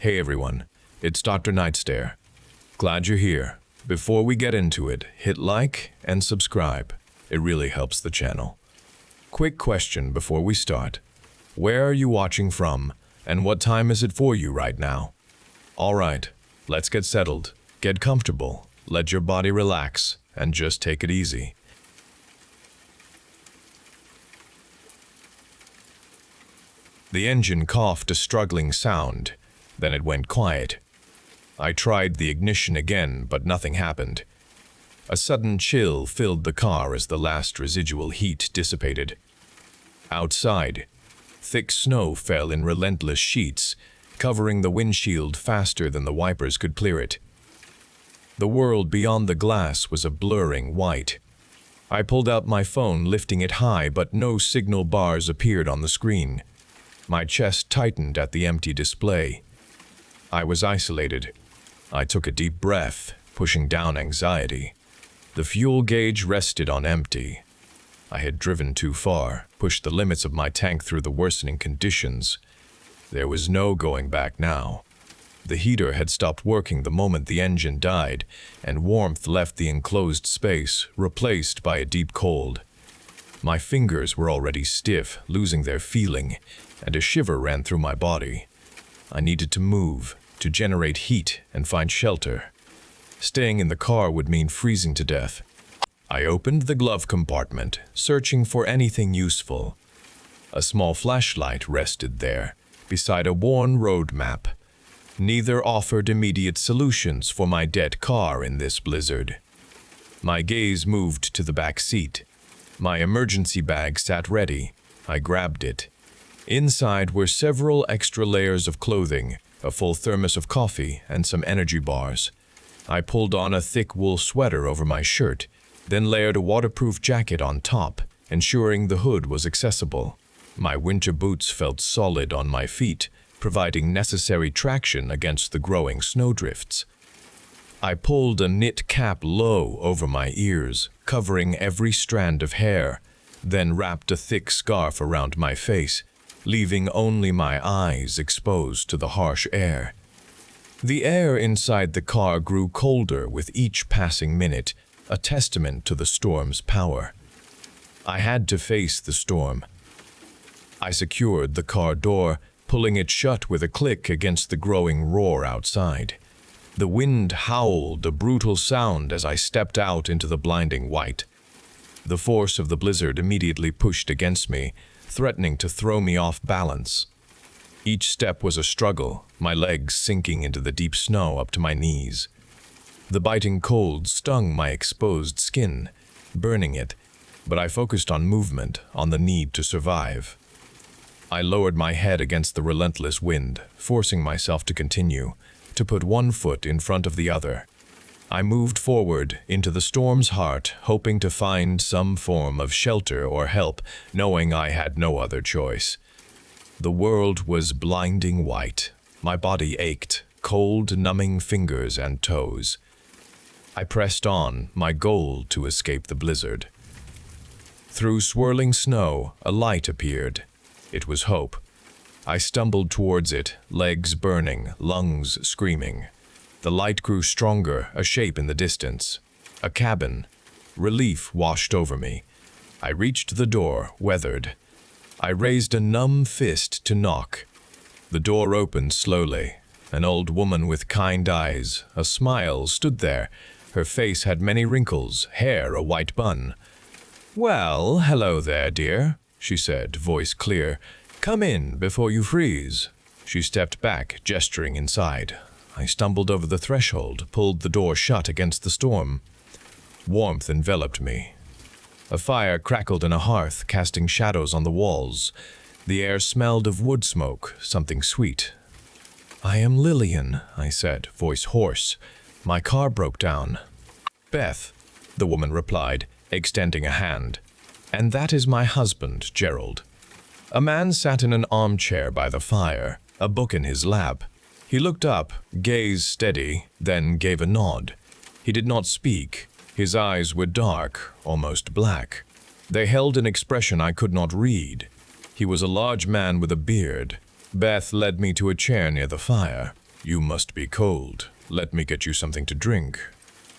Hey everyone, it's Dr. NightStare. Glad you're here. Before we get into it, hit like and subscribe. It really helps the channel. Quick question before we start. Where are you watching from, and what time is it for you right now? Alright, let's get settled. Get comfortable, let your body relax, and just take it easy. The engine coughed a struggling sound, then it went quiet. I tried the ignition again, but nothing happened. A sudden chill filled the car as the last residual heat dissipated. Outside, thick snow fell in relentless sheets, covering the windshield faster than the wipers could clear it. The world beyond the glass was a blurring white. I pulled out my phone, lifting it high, but no signal bars appeared on the screen. My chest tightened at the empty display. I was isolated. I took a deep breath, pushing down anxiety. The fuel gauge rested on empty. I had driven too far, pushed the limits of my tank through the worsening conditions. There was no going back now. The heater had stopped working the moment the engine died, and warmth left the enclosed space, replaced by a deep cold. My fingers were already stiff, losing their feeling, and a shiver ran through my body. I needed to move, to generate heat and find shelter. Staying in the car would mean freezing to death. I opened the glove compartment, searching for anything useful. A small flashlight rested there, beside a worn road map. Neither offered immediate solutions for my dead car in this blizzard. My gaze moved to the back seat. My emergency bag sat ready. I grabbed it. Inside were several extra layers of clothing, a full thermos of coffee, and some energy bars. I pulled on a thick wool sweater over my shirt, then layered a waterproof jacket on top, ensuring the hood was accessible. My winter boots felt solid on my feet, providing necessary traction against the growing snowdrifts. I pulled a knit cap low over my ears, covering every strand of hair, then wrapped a thick scarf around my face, leaving only my eyes exposed to the harsh air. The air inside the car grew colder with each passing minute, a testament to the storm's power. I had to face the storm. I secured the car door, pulling it shut with a click against the growing roar outside. The wind howled a brutal sound as I stepped out into the blinding white. The force of the blizzard immediately pushed against me, threatening to throw me off balance. Each step was a struggle, my legs sinking into the deep snow up to my knees. The biting cold stung my exposed skin, burning it, but I focused on movement, on the need to survive. I lowered my head against the relentless wind, forcing myself to continue, to put one foot in front of the other. I moved forward into the storm's heart, hoping to find some form of shelter or help, knowing I had no other choice. The world was blinding white. My body ached, cold, numbing fingers and toes. I pressed on, my goal to escape the blizzard. Through swirling snow, a light appeared. It was hope. I stumbled towards it, legs burning, lungs screaming. The light grew stronger, a shape in the distance. A cabin. Relief washed over me. I reached the door, weathered. I raised a numb fist to knock. The door opened slowly. An old woman with kind eyes, a smile, stood there. Her face had many wrinkles, hair a white bun. "Well, hello there, dear," she said, voice clear. "Come in before you freeze." She stepped back, gesturing inside. I stumbled over the threshold, pulled the door shut against the storm. Warmth enveloped me. A fire crackled in a hearth, casting shadows on the walls. The air smelled of wood smoke, something sweet. "I am Lillian," I said, voice hoarse. "My car broke down." "Beth," the woman replied, extending a hand. "And that is my husband, Gerald." A man sat in an armchair by the fire, a book in his lap. He looked up, gaze steady, then gave a nod. He did not speak. His eyes were dark, almost black. They held an expression I could not read. He was a large man with a beard. Beth led me to a chair near the fire. "You must be cold. Let me get you something to drink."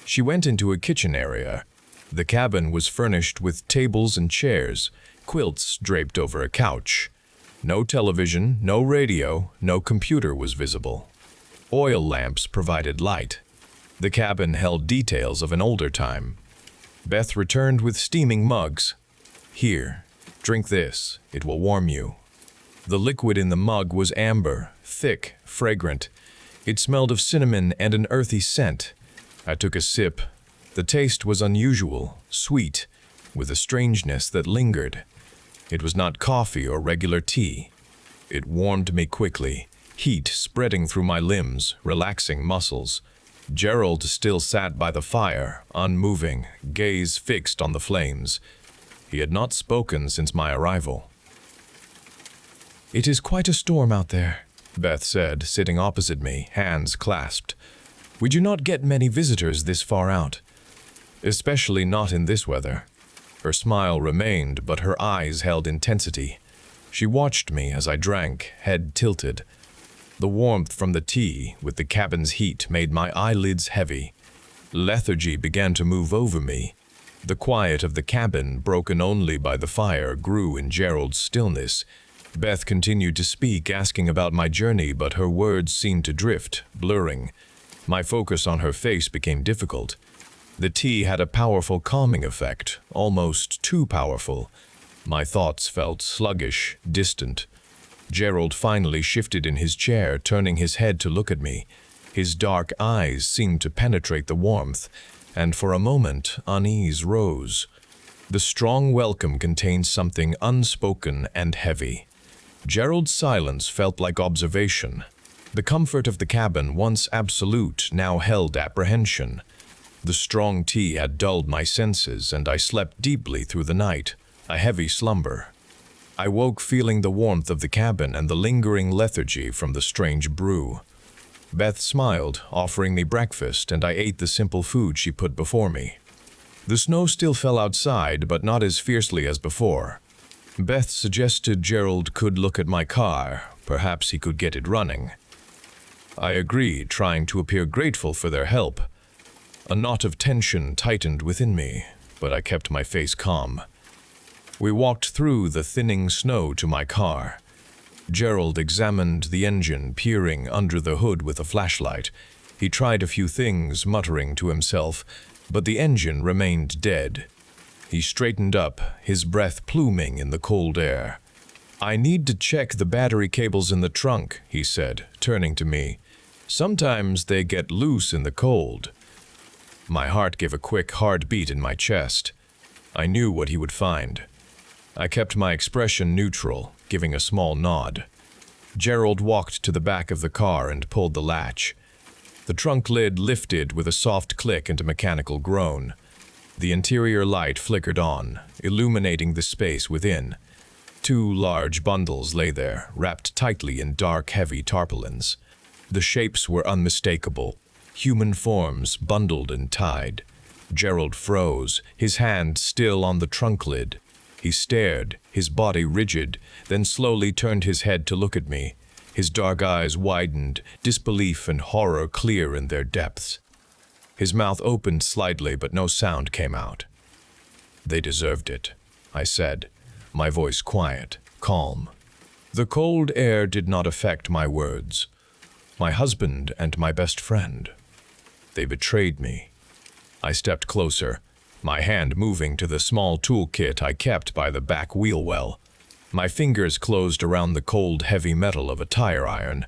She went into a kitchen area. The cabin was furnished with tables and chairs, quilts draped over a couch. No television, no radio, no computer was visible. Oil lamps provided light. The cabin held details of an older time. Beth returned with steaming mugs. "Here, drink this. It will warm you." The liquid in the mug was amber, thick, fragrant. It smelled of cinnamon and an earthy scent. I took a sip. The taste was unusual, sweet, with a strangeness that lingered. It was not coffee or regular tea. It warmed me quickly, heat spreading through my limbs, relaxing muscles. Gerald still sat by the fire, unmoving, gaze fixed on the flames. He had not spoken since my arrival. "It is quite a storm out there," Beth said, sitting opposite me, hands clasped. "We do not get many visitors this far out, especially not in this weather." Her smile remained, but her eyes held intensity. She watched me as I drank, head tilted. The warmth from the tea, with the cabin's heat, made my eyelids heavy. Lethargy began to move over me. The quiet of the cabin, broken only by the fire, grew in Gerald's stillness. Beth continued to speak, asking about my journey, but her words seemed to drift, blurring. My focus on her face became difficult. The tea had a powerful calming effect, almost too powerful. My thoughts felt sluggish, distant. Gerald finally shifted in his chair, turning his head to look at me. His dark eyes seemed to penetrate the warmth, and for a moment unease rose. The strong welcome contained something unspoken and heavy. Gerald's silence felt like observation. The comfort of the cabin, once absolute, now held apprehension. The strong tea had dulled my senses, and I slept deeply through the night, a heavy slumber. I woke feeling the warmth of the cabin and the lingering lethargy from the strange brew. Beth smiled, offering me breakfast, and I ate the simple food she put before me. The snow still fell outside, but not as fiercely as before. Beth suggested Gerald could look at my car. Perhaps he could get it running. I agreed, trying to appear grateful for their help. A knot of tension tightened within me, but I kept my face calm. We walked through the thinning snow to my car. Gerald examined the engine, peering under the hood with a flashlight. He tried a few things, muttering to himself, but the engine remained dead. He straightened up, his breath pluming in the cold air. "I need to check the battery cables in the trunk," he said, turning to me. "Sometimes they get loose in the cold." My heart gave a quick, hard beat in my chest. I knew what he would find. I kept my expression neutral, giving a small nod. Gerald walked to the back of the car and pulled the latch. The trunk lid lifted with a soft click and a mechanical groan. The interior light flickered on, illuminating the space within. 2 large bundles lay there, wrapped tightly in dark, heavy tarpaulins. The shapes were unmistakable, human forms bundled and tied. Gerald froze, his hand still on the trunk lid. He stared, his body rigid, then slowly turned his head to look at me. His dark eyes widened, disbelief and horror clear in their depths. His mouth opened slightly, but no sound came out. "They deserved it," I said, my voice quiet, calm. The cold air did not affect my words. My husband and my best friend. They betrayed me. I stepped closer, my hand moving to the small toolkit I kept by the back wheel well. My fingers closed around the cold, heavy metal of a tire iron.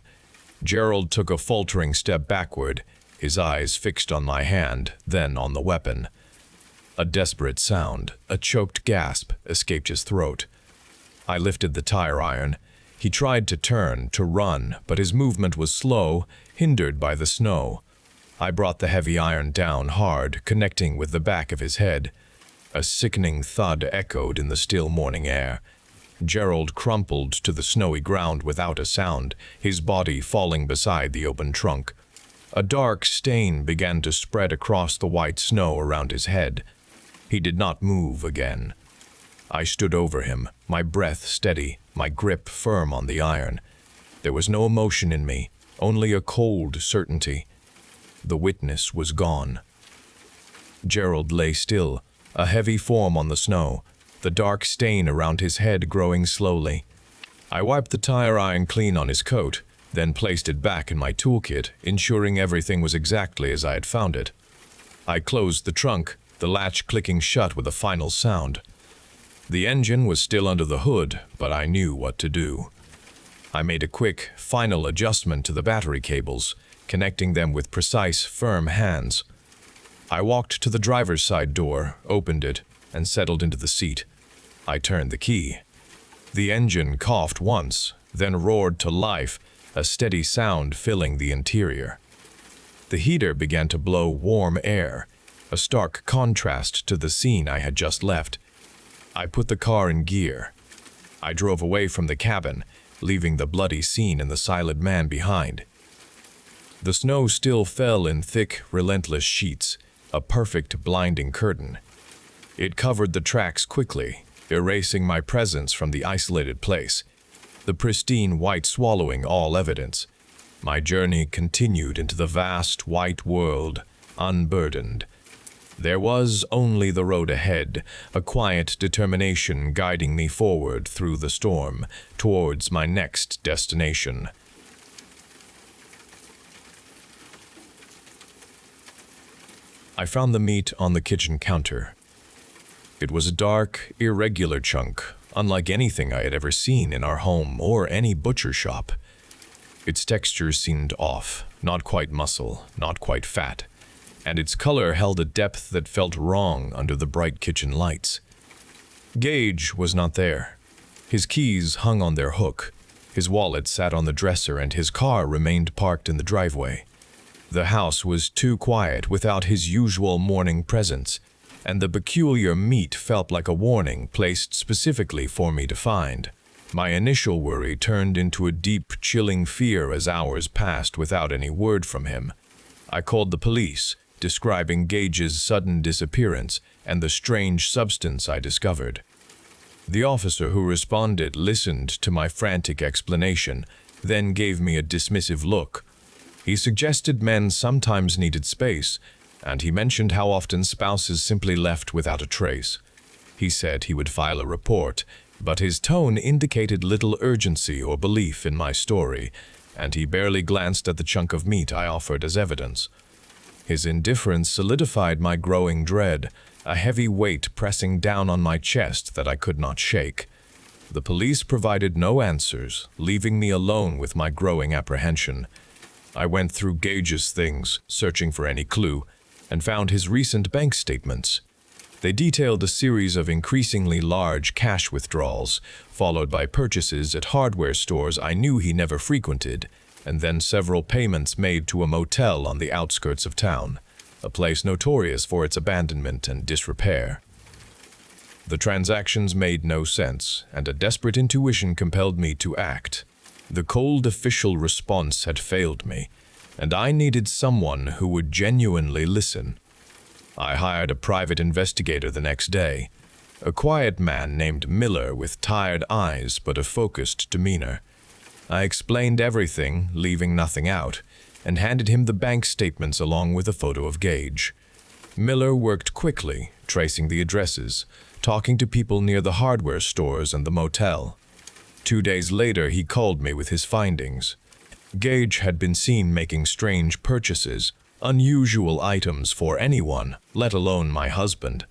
Gerald took a faltering step backward, his eyes fixed on my hand, then on the weapon. A desperate sound, a choked gasp, escaped his throat. I lifted the tire iron. He tried to turn, to run, but his movement was slow, hindered by the snow. I brought the heavy iron down hard, connecting with the back of his head. A sickening thud echoed in the still morning air. Gerald crumpled to the snowy ground without a sound, his body falling beside the open trunk. A dark stain began to spread across the white snow around his head. He did not move again. I stood over him, my breath steady, my grip firm on the iron. There was no emotion in me, only a cold certainty. The witness was gone. Gerald lay still, a heavy form on the snow, the dark stain around his head growing slowly. I wiped the tire iron clean on his coat, then placed it back in my toolkit, ensuring everything was exactly as I had found it. I closed the trunk, the latch clicking shut with a final sound. The engine was still under the hood, but I knew what to do. I made a quick, final adjustment to the battery cables, connecting them with precise, firm hands. I walked to the driver's side door, opened it, and settled into the seat. I turned the key. The engine coughed once, then roared to life, a steady sound filling the interior. The heater began to blow warm air, a stark contrast to the scene I had just left. I put the car in gear. I drove away from the cabin, leaving the bloody scene and the silent man behind. The snow still fell in thick, relentless sheets, a perfect blinding curtain. It covered the tracks quickly, erasing my presence from the isolated place, the pristine white swallowing all evidence. My journey continued into the vast white world, unburdened. There was only the road ahead, a quiet determination guiding me forward through the storm, towards my next destination. I found the meat on the kitchen counter. It was a dark, irregular chunk, unlike anything I had ever seen in our home or any butcher shop. Its texture seemed off, not quite muscle, not quite fat, and its color held a depth that felt wrong under the bright kitchen lights. Gage was not there. His keys hung on their hook, his wallet sat on the dresser, and his car remained parked in the driveway. The house was too quiet without his usual morning presence, and the peculiar meat felt like a warning placed specifically for me to find. My initial worry turned into a deep, chilling fear as hours passed without any word from him. I called the police, describing Gage's sudden disappearance and the strange substance I discovered. The officer who responded listened to my frantic explanation, then gave me a dismissive look. He suggested men sometimes needed space, and he mentioned how often spouses simply left without a trace. He said he would file a report, but his tone indicated little urgency or belief in my story, and he barely glanced at the chunk of meat I offered as evidence. His indifference solidified my growing dread, a heavy weight pressing down on my chest that I could not shake. The police provided no answers, leaving me alone with my growing apprehension. I went through Gage's things, searching for any clue, and found his recent bank statements. They detailed a series of increasingly large cash withdrawals, followed by purchases at hardware stores I knew he never frequented, and then several payments made to a motel on the outskirts of town, a place notorious for its abandonment and disrepair. The transactions made no sense, and a desperate intuition compelled me to act. The cold official response had failed me, and I needed someone who would genuinely listen. I hired a private investigator the next day, a quiet man named Miller with tired eyes but a focused demeanor. I explained everything, leaving nothing out, and handed him the bank statements along with a photo of Gage. Miller worked quickly, tracing the addresses, talking to people near the hardware stores and the motel. 2 days later, he called me with his findings. Gage had been seen making strange purchases, unusual items for anyone, let alone my husband.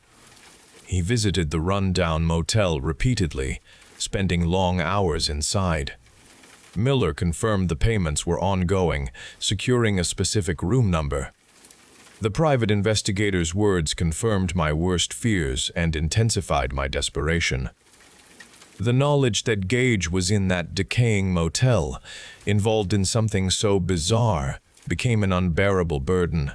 He visited the run-down motel repeatedly, spending long hours inside. Miller confirmed the payments were ongoing, securing a specific room number. The private investigator's words confirmed my worst fears and intensified my desperation. The knowledge that Gage was in that decaying motel, involved in something so bizarre, became an unbearable burden.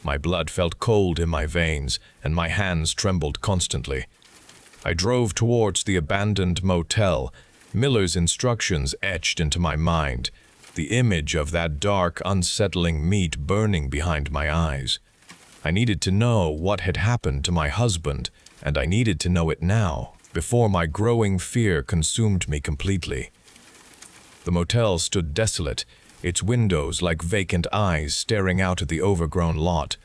My blood felt cold in my veins, and my hands trembled constantly. I drove towards the abandoned motel, Miller's instructions etched into my mind, the image of that dark, unsettling meat burning behind my eyes. I needed to know what had happened to my husband, and I needed to know it now, before my growing fear consumed me completely. The motel stood desolate, its windows like vacant eyes staring out at the overgrown lot.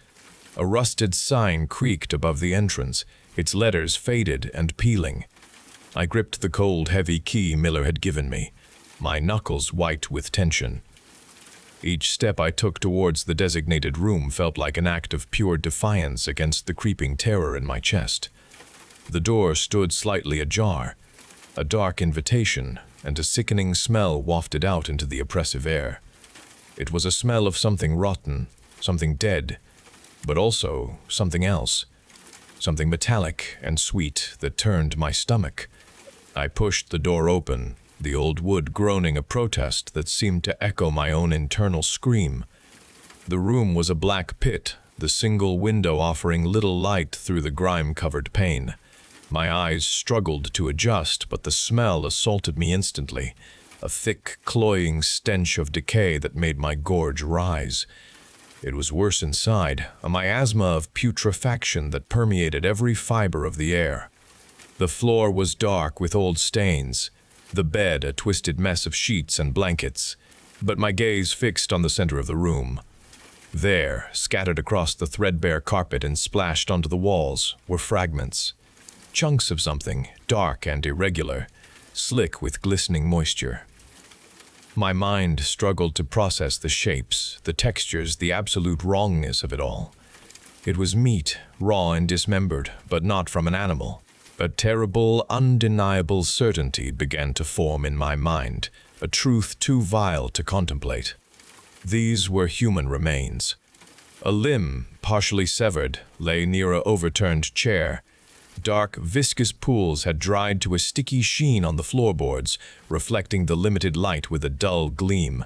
A rusted sign creaked above the entrance, its letters faded and peeling. I gripped the cold, heavy key Miller had given me, my knuckles white with tension. Each step I took towards the designated room felt like an act of pure defiance against the creeping terror in my chest. The door stood slightly ajar, a dark invitation, and a sickening smell wafted out into the oppressive air. It was a smell of something rotten, something dead, but also something else, something metallic and sweet that turned my stomach. I pushed the door open, the old wood groaning a protest that seemed to echo my own internal scream. The room was a black pit, the single window offering little light through the grime-covered pane. My eyes struggled to adjust, but the smell assaulted me instantly, a thick, cloying stench of decay that made my gorge rise. It was worse inside, a miasma of putrefaction that permeated every fiber of the air. The floor was dark with old stains, the bed a twisted mess of sheets and blankets, but my gaze fixed on the center of the room. There, scattered across the threadbare carpet and splashed onto the walls, were fragments. Chunks of something, dark and irregular, slick with glistening moisture. My mind struggled to process the shapes, the textures, the absolute wrongness of it all. It was meat, raw and dismembered, but not from an animal. A terrible, undeniable certainty began to form in my mind, a truth too vile to contemplate. These were human remains. A limb, partially severed, lay near an overturned chair. Dark, viscous pools had dried to a sticky sheen on the floorboards, reflecting the limited light with a dull gleam.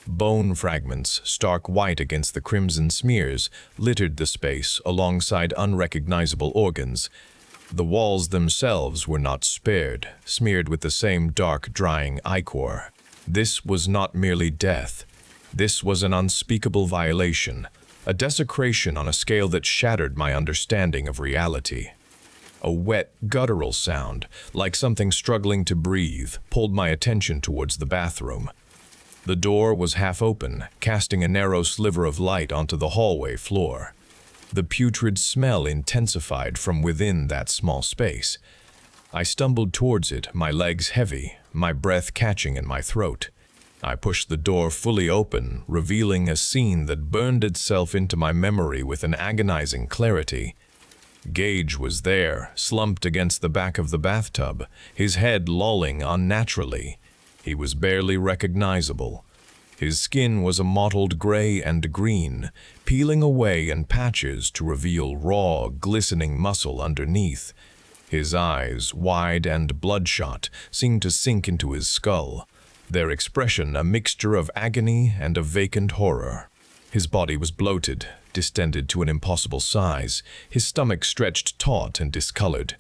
Bone fragments, stark white against the crimson smears, littered the space alongside unrecognizable organs. The walls themselves were not spared, smeared with the same dark, drying ichor. This was not merely death. This was an unspeakable violation, a desecration on a scale that shattered my understanding of reality. A wet, guttural sound, like something struggling to breathe, pulled my attention towards the bathroom. The door was half open, casting a narrow sliver of light onto the hallway floor. The putrid smell intensified from within that small space. I stumbled towards it, my legs heavy, my breath catching in my throat. I pushed the door fully open, revealing a scene that burned itself into my memory with an agonizing clarity. Gage was there, slumped against the back of the bathtub, his head lolling unnaturally. He was barely recognizable. His skin was a mottled gray and green, peeling away in patches to reveal raw, glistening muscle underneath. His eyes, wide and bloodshot, seemed to sink into his skull, their expression a mixture of agony and of vacant horror. His body was bloated, distended to an impossible size, his stomach stretched taut and discolored.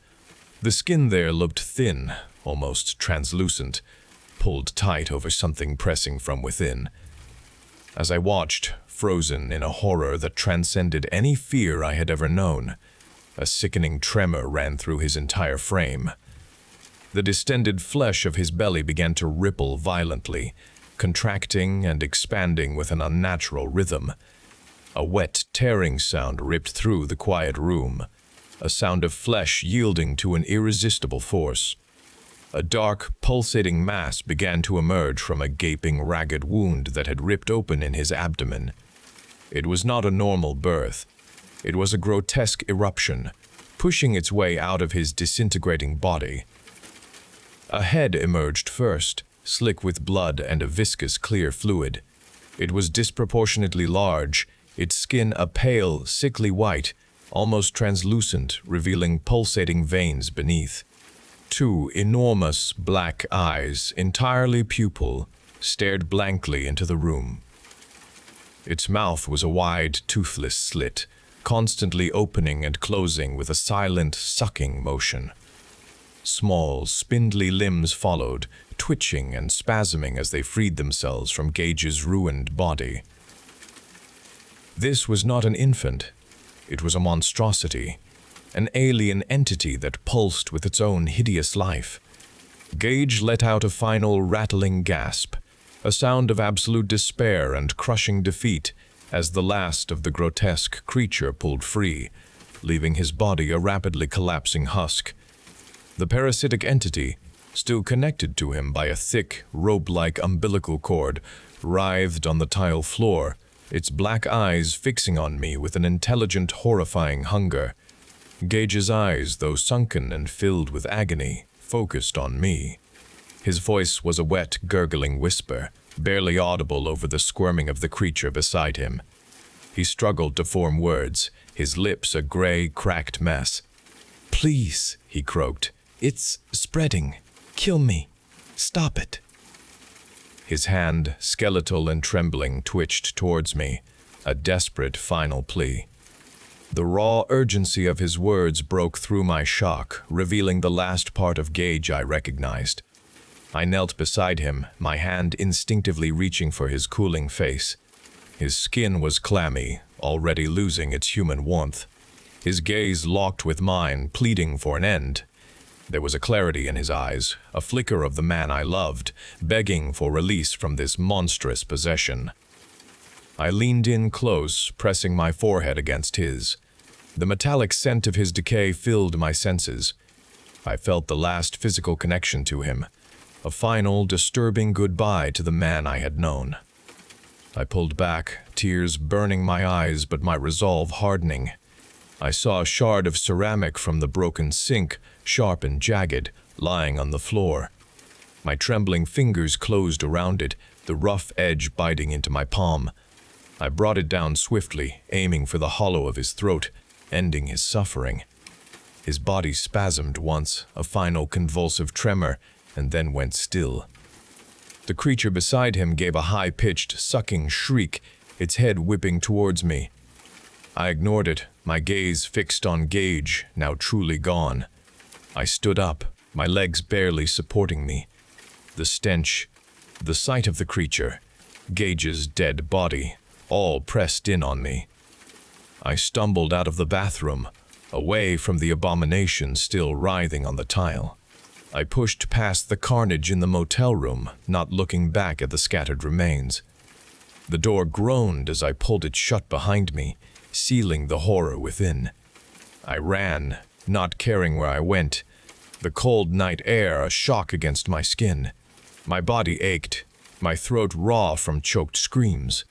The skin there looked thin, almost translucent, pulled tight over something pressing from within. As I watched, frozen in a horror that transcended any fear I had ever known, a sickening tremor ran through his entire frame. The distended flesh of his belly began to ripple violently, contracting and expanding with an unnatural rhythm. A wet, tearing sound ripped through the quiet room, a sound of flesh yielding to an irresistible force. A dark, pulsating mass began to emerge from a gaping, ragged wound that had ripped open in his abdomen. It was not a normal birth. It was a grotesque eruption, pushing its way out of his disintegrating body. A head emerged first, slick with blood and a viscous, clear fluid. It was disproportionately large, its skin a pale, sickly white, almost translucent, revealing pulsating veins beneath. Two enormous black eyes, entirely pupil, stared blankly into the room. Its mouth was a wide, toothless slit, constantly opening and closing with a silent, sucking motion. Small, spindly limbs followed, twitching and spasming as they freed themselves from Gage's ruined body. This was not an infant. It was a monstrosity, an alien entity that pulsed with its own hideous life. Gage let out a final rattling gasp. a sound of absolute despair and crushing defeat as the last of the grotesque creature pulled free, leaving his body a rapidly collapsing husk. The parasitic entity, still connected to him by a thick, rope-like umbilical cord, writhed on the tile floor, its black eyes fixing on me with an intelligent, horrifying hunger. Gage's eyes, though sunken and filled with agony, focused on me. His voice was a wet, gurgling whisper, barely audible over the squirming of the creature beside him. He struggled to form words, his lips a gray, cracked mess. "Please," he croaked. "It's spreading. Kill me. Stop it." His hand, skeletal and trembling, twitched towards me, a desperate final plea. The raw urgency of his words broke through my shock, revealing the last part of Gage I recognized. I knelt beside him, my hand instinctively reaching for his cooling face. His skin was clammy, already losing its human warmth. His gaze locked with mine, pleading for an end. There was a clarity in his eyes, a flicker of the man I loved, begging for release from this monstrous possession. I leaned in close, pressing my forehead against his. The metallic scent of his decay filled my senses. I felt the last physical connection to him, a final, disturbing goodbye to the man I had known. I pulled back, tears burning my eyes but my resolve hardening. I saw a shard of ceramic from the broken sink, sharp and jagged, lying on the floor. My trembling fingers closed around it, the rough edge biting into my palm. I brought it down swiftly, aiming for the hollow of his throat, ending his suffering. His body spasmed once, a final convulsive tremor, and then went still. The creature beside him gave a high-pitched, sucking shriek, its head whipping towards me. I ignored it, my gaze fixed on Gage, now truly gone. I stood up, my legs barely supporting me. The stench, the sight of the creature, Gage's dead body, all pressed in on me. I stumbled out of the bathroom, away from the abomination still writhing on the tile. I pushed past the carnage in the motel room, not looking back at the scattered remains. The door groaned as I pulled it shut behind me, sealing the horror within. I ran, not caring where I went, the cold night air a shock against my skin. My body ached, my throat raw from choked screams.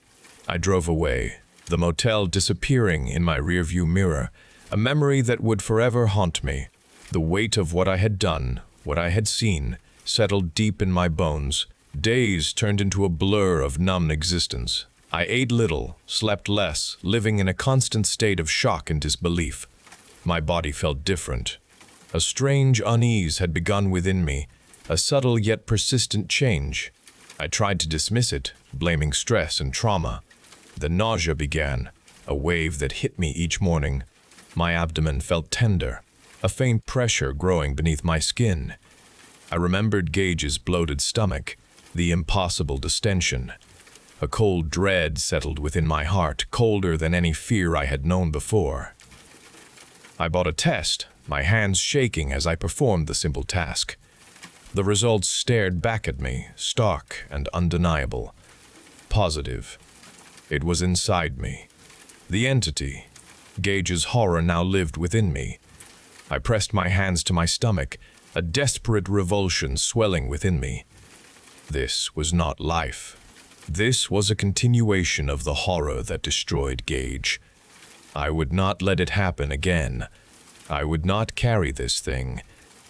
I drove away, the motel disappearing in my rearview mirror, a memory that would forever haunt me. The weight of what I had done, what I had seen, settled deep in my bones. Days turned into a blur of numb existence. I ate little, slept less, living in a constant state of shock and disbelief. My body felt different. A strange unease had begun within me, a subtle yet persistent change. I tried to dismiss it, blaming stress and trauma. The nausea began, a wave that hit me each morning. My abdomen felt tender, a faint pressure growing beneath my skin. I remembered Gage's bloated stomach, the impossible distension. A cold dread settled within my heart, colder than any fear I had known before. I bought a test, my hands shaking as I performed the simple task. The results stared back at me, stark and undeniable. Positive. It was inside me. The entity, Gage's horror, now lived within me. I pressed my hands to my stomach, a desperate revulsion swelling within me. This was not life. This was a continuation of the horror that destroyed Gage. I would not let it happen again. I would not carry this thing.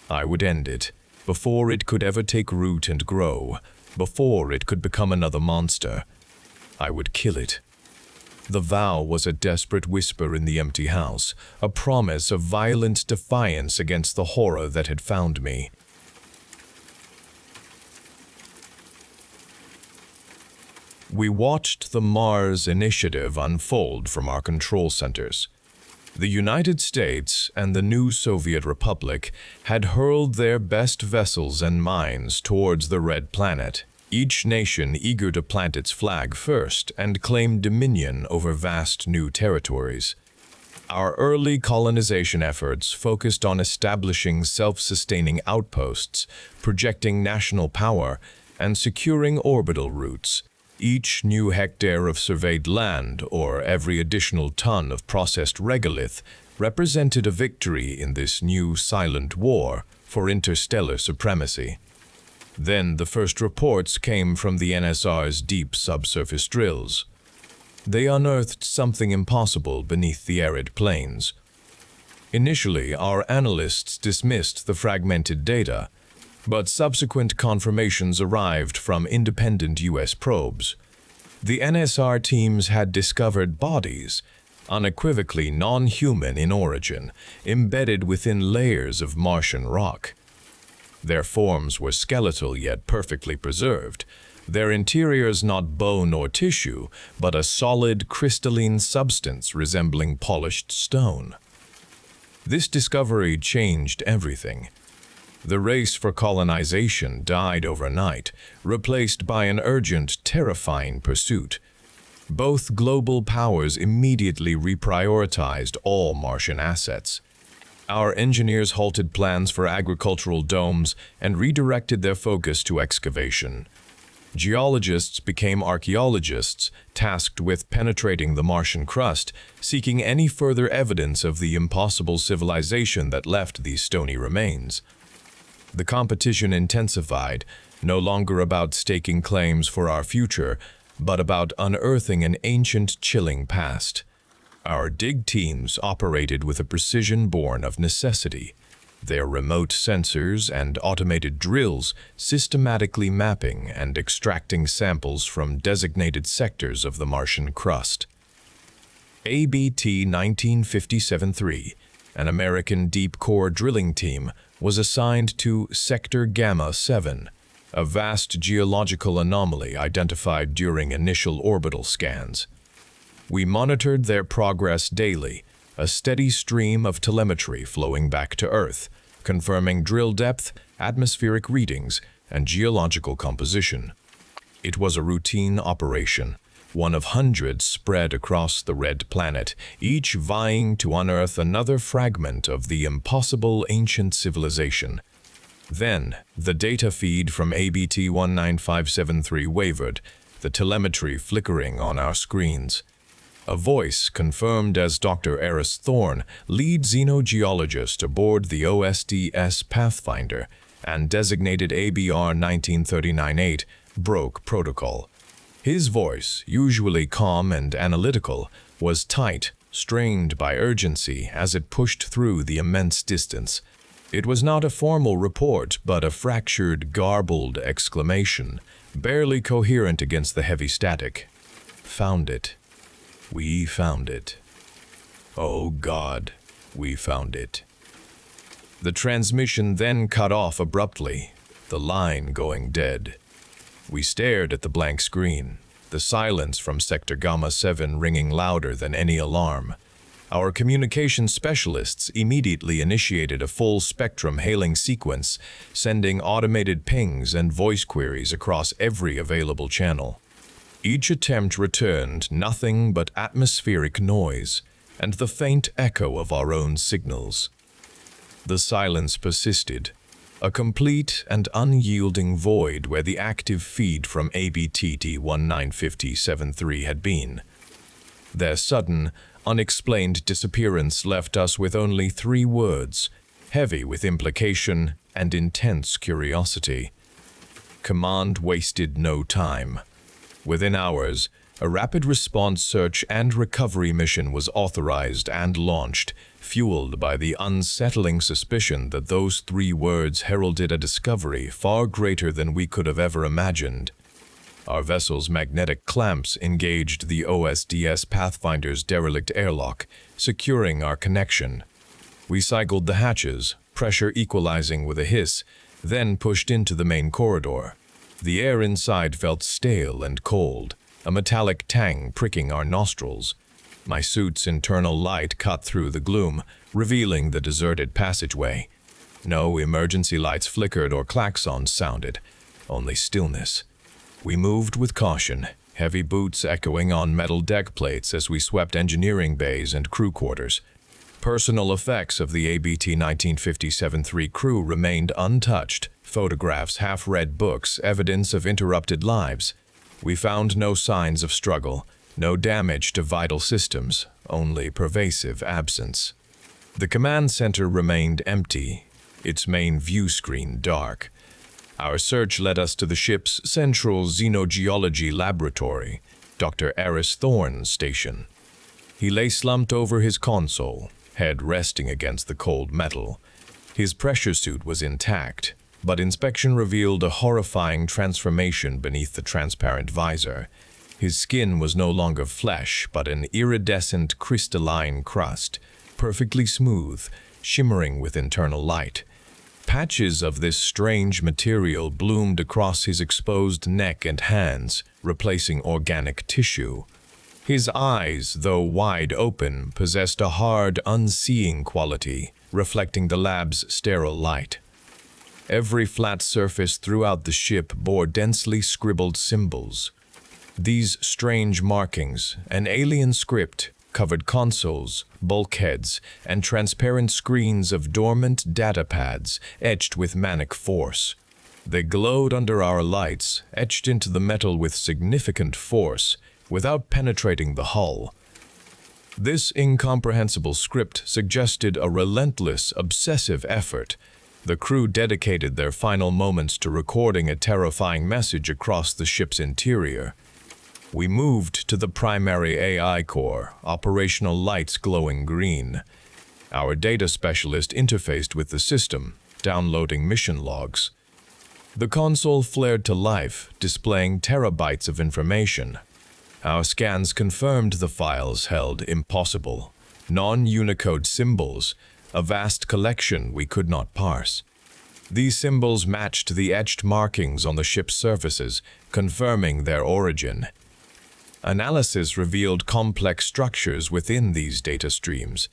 I would end it, before it could ever take root and grow, before it could become another monster. I would kill it. The vow was a desperate whisper in the empty house, a promise of violent defiance against the horror that had found me. We watched the Mars Initiative unfold from our control centers. The United States and the new Soviet Republic had hurled their best vessels and mines towards the Red Planet, each nation eager to plant its flag first and claim dominion over vast new territories. Our early colonization efforts focused on establishing self-sustaining outposts, projecting national power, and securing orbital routes. Each new hectare of surveyed land, or every additional ton of processed regolith, represented a victory in this new silent war for interstellar supremacy. Then the first reports came from the NSR's deep subsurface drills. They unearthed something impossible beneath the arid plains. Initially, our analysts dismissed the fragmented data, but subsequent confirmations arrived from independent U.S. probes. The NSR teams had discovered bodies, unequivocally non-human in origin, embedded within layers of Martian rock. Their forms were skeletal yet perfectly preserved, their interiors not bone or tissue, but a solid crystalline substance resembling polished stone. This discovery changed everything. The race for colonization died overnight, replaced by an urgent, terrifying pursuit. Both global powers immediately reprioritized all Martian assets. Our engineers halted plans for agricultural domes and redirected their focus to excavation. Geologists became archaeologists, tasked with penetrating the Martian crust, seeking any further evidence of the impossible civilization that left these stony remains. The competition intensified, no longer about staking claims for our future, but about unearthing an ancient, chilling past. Our dig teams operated with a precision born of necessity, their remote sensors and automated drills systematically mapping and extracting samples from designated sectors of the Martian crust. ABT 1957-3, an American deep-core drilling team, was assigned to Sector Gamma 7, a vast geological anomaly identified during initial orbital scans. We monitored their progress daily, a steady stream of telemetry flowing back to Earth, confirming drill depth, atmospheric readings, and geological composition. It was a routine operation, one of hundreds spread across the red planet, each vying to unearth another fragment of the impossible ancient civilization. Then, the data feed from ABT 19573 wavered, the telemetry flickering on our screens. A voice confirmed as Dr. Eris Thorne, lead xenogeologist aboard the OSDS Pathfinder, and designated ABR 1939-8, broke protocol. His voice, usually calm and analytical, was tight, strained by urgency as it pushed through the immense distance. It was not a formal report, but a fractured, garbled exclamation, barely coherent against the heavy static. Found it. We found it. Oh God, we found it. The transmission then cut off abruptly, the line going dead. We stared at the blank screen, the silence from Sector Gamma 7 ringing louder than any alarm. Our communications specialists immediately initiated a full-spectrum hailing sequence, sending automated pings and voice queries across every available channel. Each attempt returned nothing but atmospheric noise and the faint echo of our own signals. The silence persisted, a complete and unyielding void where the active feed from ABTT 1950-73 had been. Their sudden, unexplained disappearance left us with only 3 words, heavy with implication and intense curiosity. Command wasted no time. Within hours, a rapid response search and recovery mission was authorized and launched, fueled by the unsettling suspicion that those 3 words heralded a discovery far greater than we could have ever imagined. Our vessel's magnetic clamps engaged the OSDS Pathfinder's derelict airlock, securing our connection. We cycled the hatches, pressure equalizing with a hiss, then pushed into the main corridor. The air inside felt stale and cold, a metallic tang pricking our nostrils. My suit's internal light cut through the gloom, revealing the deserted passageway. No emergency lights flickered or klaxons sounded, only stillness. We moved with caution, heavy boots echoing on metal deck plates as we swept engineering bays and crew quarters. Personal effects of the ABT 1957-3 crew remained untouched. Photographs, half-read books, evidence of interrupted lives. We found no signs of struggle, no damage to vital systems, only pervasive absence. The command center remained empty, its main view screen dark. Our search led us to the ship's central xenogeology laboratory, Dr. Eris Thorne's station. He lay slumped over his console, head resting against the cold metal. His pressure suit was intact, but inspection revealed a horrifying transformation beneath the transparent visor. His skin was no longer flesh, but an iridescent crystalline crust, perfectly smooth, shimmering with internal light. Patches of this strange material bloomed across his exposed neck and hands, replacing organic tissue. His eyes, though wide open, possessed a hard, unseeing quality, reflecting the lab's sterile light. Every flat surface throughout the ship bore densely scribbled symbols. These strange markings, an alien script, covered consoles, bulkheads, and transparent screens of dormant data pads etched with manic force. They glowed under our lights, etched into the metal with significant force, without penetrating the hull. This incomprehensible script suggested a relentless, obsessive effort. The crew dedicated their final moments to recording a terrifying message across the ship's interior. We moved to the primary AI core, operational lights glowing green. Our data specialist interfaced with the system, downloading mission logs. The console flared to life, displaying terabytes of information. Our scans confirmed the files held impossible, non-Unicode symbols, a vast collection we could not parse. These symbols matched the etched markings on the ship's surfaces, confirming their origin. Analysis revealed complex structures within these data streams.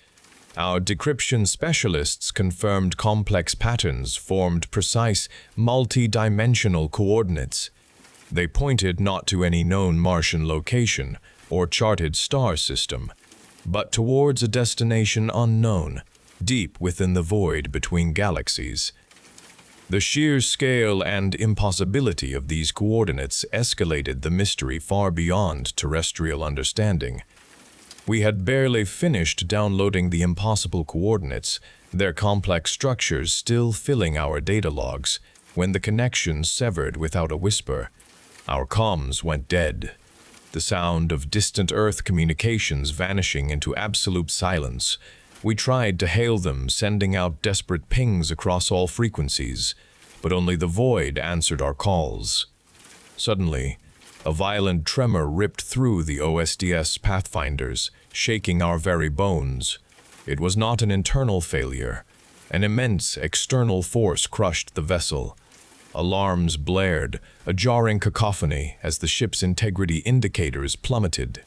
Our decryption specialists confirmed complex patterns formed precise, multi-dimensional coordinates. They pointed not to any known Martian location or charted star system, but towards a destination unknown, deep within the void between galaxies. The sheer scale and impossibility of these coordinates escalated the mystery far beyond terrestrial understanding. We had barely finished downloading the impossible coordinates, their complex structures still filling our data logs, when the connection severed without a whisper. Our comms went dead, the sound of distant Earth communications vanishing into absolute silence. We tried to hail them, sending out desperate pings across all frequencies, but only the void answered our calls. Suddenly, a violent tremor ripped through the OSDS pathfinders, shaking our very bones. It was not an internal failure. An immense external force crushed the vessel. Alarms blared, a jarring cacophony as the ship's integrity indicators plummeted.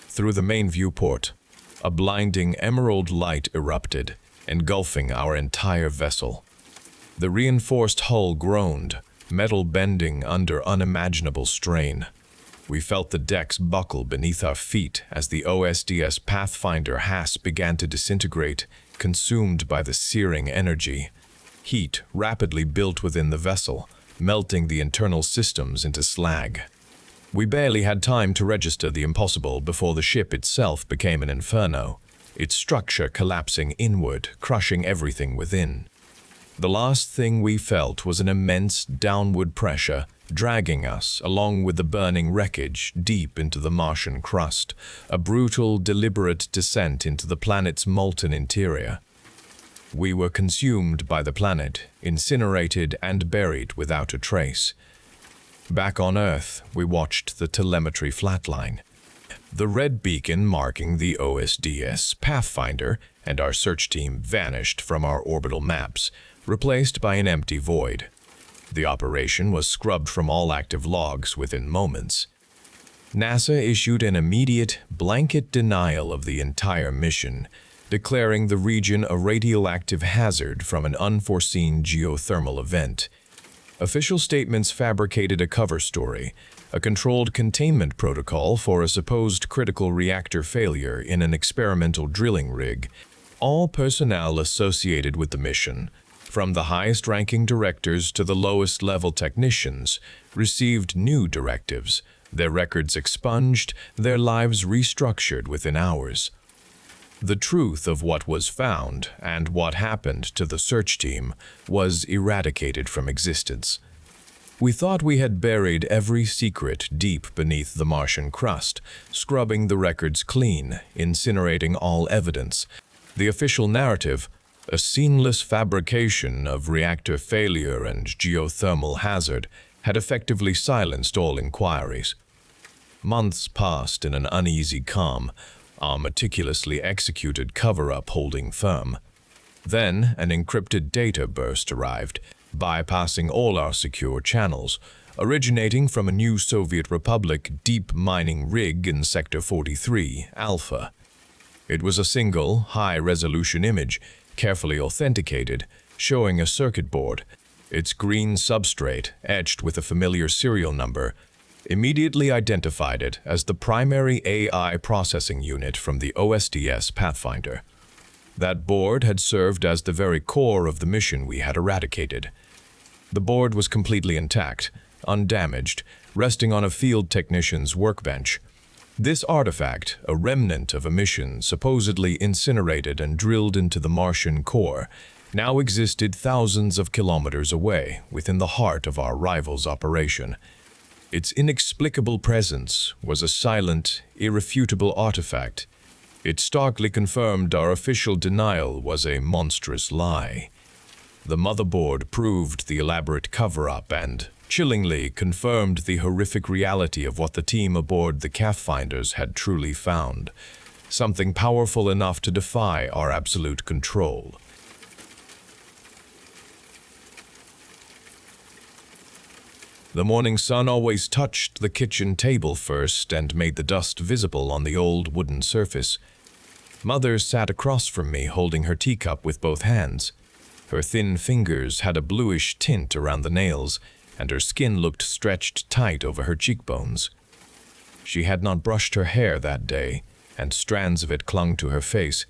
Through the main viewport, a blinding emerald light erupted, engulfing our entire vessel. The reinforced hull groaned, metal bending under unimaginable strain. We felt the decks buckle beneath our feet as the OSDS Pathfinder HASS began to disintegrate, consumed by the searing energy. Heat rapidly built within the vessel, melting the internal systems into slag. We barely had time to register the impossible before the ship itself became an inferno, its structure collapsing inward, crushing everything within. The last thing we felt was an immense downward pressure, dragging us, along with the burning wreckage, deep into the Martian crust, a brutal, deliberate descent into the planet's molten interior. We were consumed by the planet, incinerated and buried without a trace. Back on Earth, we watched the telemetry flatline. The red beacon marking the OSDS Pathfinder and our search team vanished from our orbital maps, replaced by an empty void. The operation was scrubbed from all active logs within moments. NASA issued an immediate, blanket denial of the entire mission, declaring the region a radioactive hazard from an unforeseen geothermal event. Official statements fabricated a cover story, a controlled containment protocol for a supposed critical reactor failure in an experimental drilling rig, All personnel associated with the mission, from the highest-ranking directors to the lowest-level technicians, received new directives, their records expunged, their lives restructured within hours. The truth of what was found and what happened to the search team was eradicated from existence. We thought we had buried every secret deep beneath the Martian crust, scrubbing the records clean, incinerating all evidence. The official narrative, a seamless fabrication of reactor failure and geothermal hazard, had effectively silenced all inquiries. Months passed in an uneasy calm, our meticulously executed cover-up holding firm. Then an encrypted data burst arrived, bypassing all our secure channels, originating from a new Soviet Republic deep mining rig in Sector 43, Alpha. It was a single, high-resolution image, carefully authenticated, showing a circuit board, its green substrate etched with a familiar serial number, immediately identified it as the primary AI processing unit from the OSDS Pathfinder. That board had served as the very core of the mission we had eradicated. The board was completely intact, undamaged, resting on a field technician's workbench. This artifact, a remnant of a mission supposedly incinerated and drilled into the Martian core, now existed thousands of kilometers away, within the heart of our rival's operation. Its inexplicable presence was a silent, irrefutable artifact. It starkly confirmed our official denial was a monstrous lie. The motherboard proved the elaborate cover-up and, chillingly, confirmed the horrific reality of what the team aboard the Pathfinders had truly found. Something powerful enough to defy our absolute control. The morning sun always touched the kitchen table first and made the dust visible on the old wooden surface. Mother sat across from me holding her teacup with both hands. Her thin fingers had a bluish tint around the nails, and her skin looked stretched tight over her cheekbones. She had not brushed her hair that day, and strands of it clung to her face.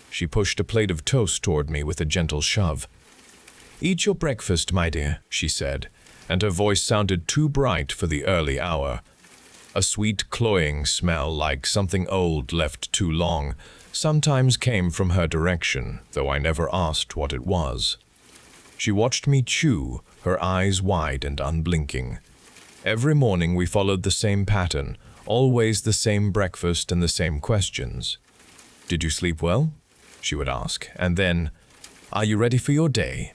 She pushed a plate of toast toward me with a gentle shove. "Eat your breakfast, my dear," she said, and her voice sounded too bright for the early hour. A sweet, cloying smell like something old left too long sometimes came from her direction, though I never asked what it was. She watched me chew, her eyes wide and unblinking. Every morning we followed the same pattern, always the same breakfast and the same questions. "Did you sleep well?" she would ask, and then, "Are you ready for your day?"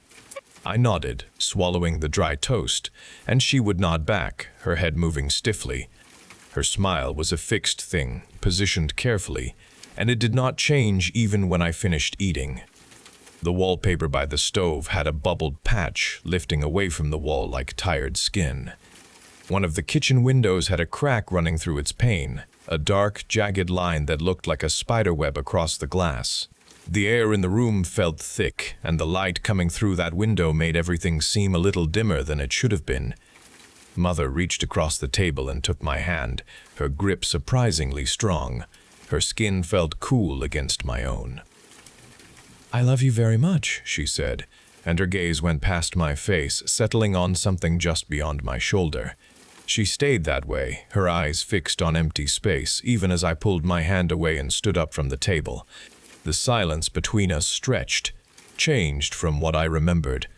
I nodded, swallowing the dry toast, and she would nod back, her head moving stiffly. Her smile was a fixed thing, positioned carefully, and it did not change even when I finished eating. The wallpaper by the stove had a bubbled patch lifting away from the wall like tired skin. One of the kitchen windows had a crack running through its pane, a dark, jagged line that looked like a spiderweb across the glass. The air in the room felt thick, and the light coming through that window made everything seem a little dimmer than it should have been. Mother reached across the table and took my hand, her grip surprisingly strong. Her skin felt cool against my own. "I love you very much," she said, and her gaze went past my face, settling on something just beyond my shoulder. She stayed that way, her eyes fixed on empty space, even as I pulled my hand away and stood up from the table. The silence between us stretched, changed from what I remembered.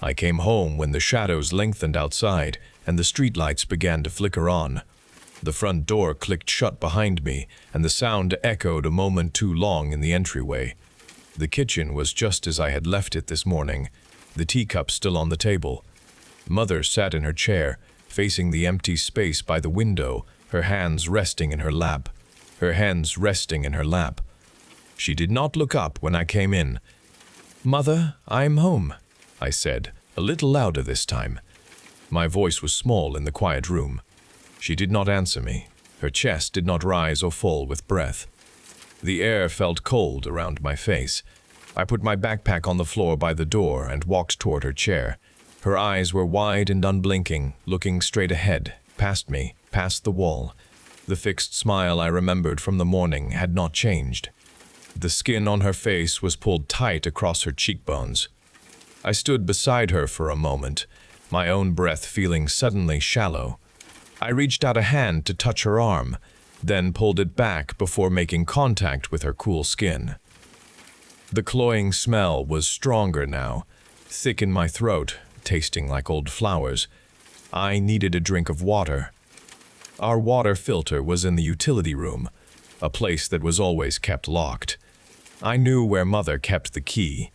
I came home when the shadows lengthened outside and the streetlights began to flicker on. The front door clicked shut behind me, and the sound echoed a moment too long in the entryway. The kitchen was just as I had left it this morning, the teacup still on the table. Mother sat in her chair, facing the empty space by the window, her hands resting in her lap. She did not look up when I came in. "Mother, I'm home," I said, a little louder this time. My voice was small in the quiet room. She did not answer me. Her chest did not rise or fall with breath. The air felt cold around my face. I put my backpack on the floor by the door and walked toward her chair. Her eyes were wide and unblinking, looking straight ahead, past me, past the wall. The fixed smile I remembered from the morning had not changed. The skin on her face was pulled tight across her cheekbones. I stood beside her for a moment, my own breath feeling suddenly shallow. I reached out a hand to touch her arm, then pulled it back before making contact with her cool skin. The cloying smell was stronger now, thick in my throat, tasting like old flowers. I needed a drink of water. Our water filter was in the utility room, a place that was always kept locked. I knew where Mother kept the key.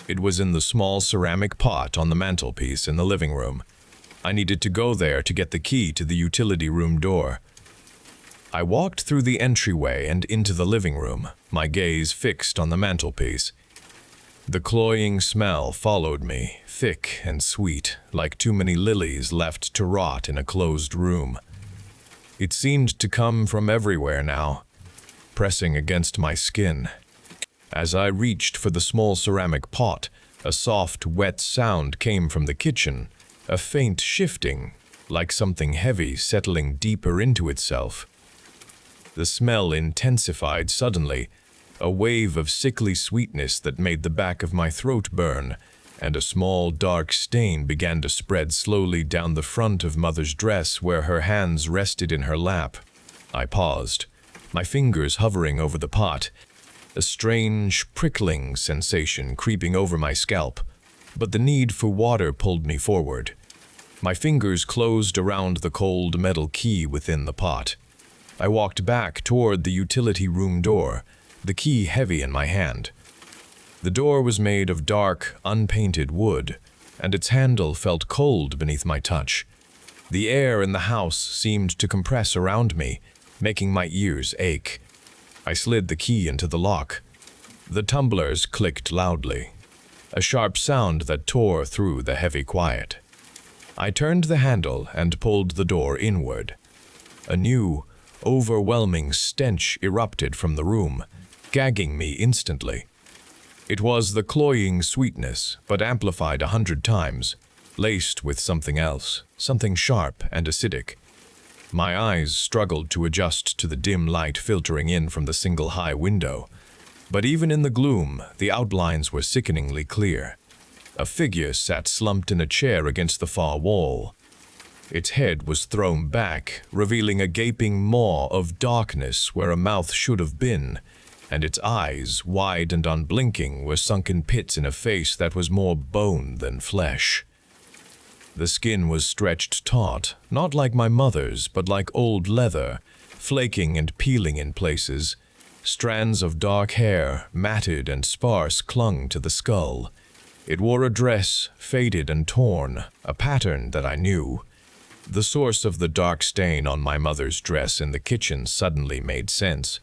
It was in the small ceramic pot on the mantelpiece in the living room. I needed to go there to get the key to the utility room door. I walked through the entryway and into the living room, my gaze fixed on the mantelpiece. The cloying smell followed me, thick and sweet, like too many lilies left to rot in a closed room. It seemed to come from everywhere now, pressing against my skin. As I reached for the small ceramic pot, a soft, wet sound came from the kitchen, a faint shifting, like something heavy settling deeper into itself. The smell intensified suddenly, a wave of sickly sweetness that made the back of my throat burn, and a small dark stain began to spread slowly down the front of Mother's dress where her hands rested in her lap. I paused, my fingers hovering over the pot, a strange, prickling sensation creeping over my scalp, but the need for water pulled me forward. My fingers closed around the cold metal key within the pot. I walked back toward the utility room door, the key heavy in my hand. The door was made of dark, unpainted wood, and its handle felt cold beneath my touch. The air in the house seemed to compress around me, making my ears ache. I slid the key into the lock. The tumblers clicked loudly, a sharp sound that tore through the heavy quiet. I turned the handle and pulled the door inward. A new, overwhelming stench erupted from the room, gagging me instantly. It was the cloying sweetness, but amplified 100 times, laced with something else, something sharp and acidic. My eyes struggled to adjust to the dim light filtering in from the single high window. But even in the gloom, the outlines were sickeningly clear. A figure sat slumped in a chair against the far wall. Its head was thrown back, revealing a gaping maw of darkness where a mouth should have been, and its eyes, wide and unblinking, were sunken pits in a face that was more bone than flesh. The skin was stretched taut, not like my mother's, but like old leather, flaking and peeling in places. Strands of dark hair, matted and sparse, clung to the skull. It wore a dress, faded and torn, a pattern that I knew. The source of the dark stain on my mother's dress in the kitchen suddenly made sense.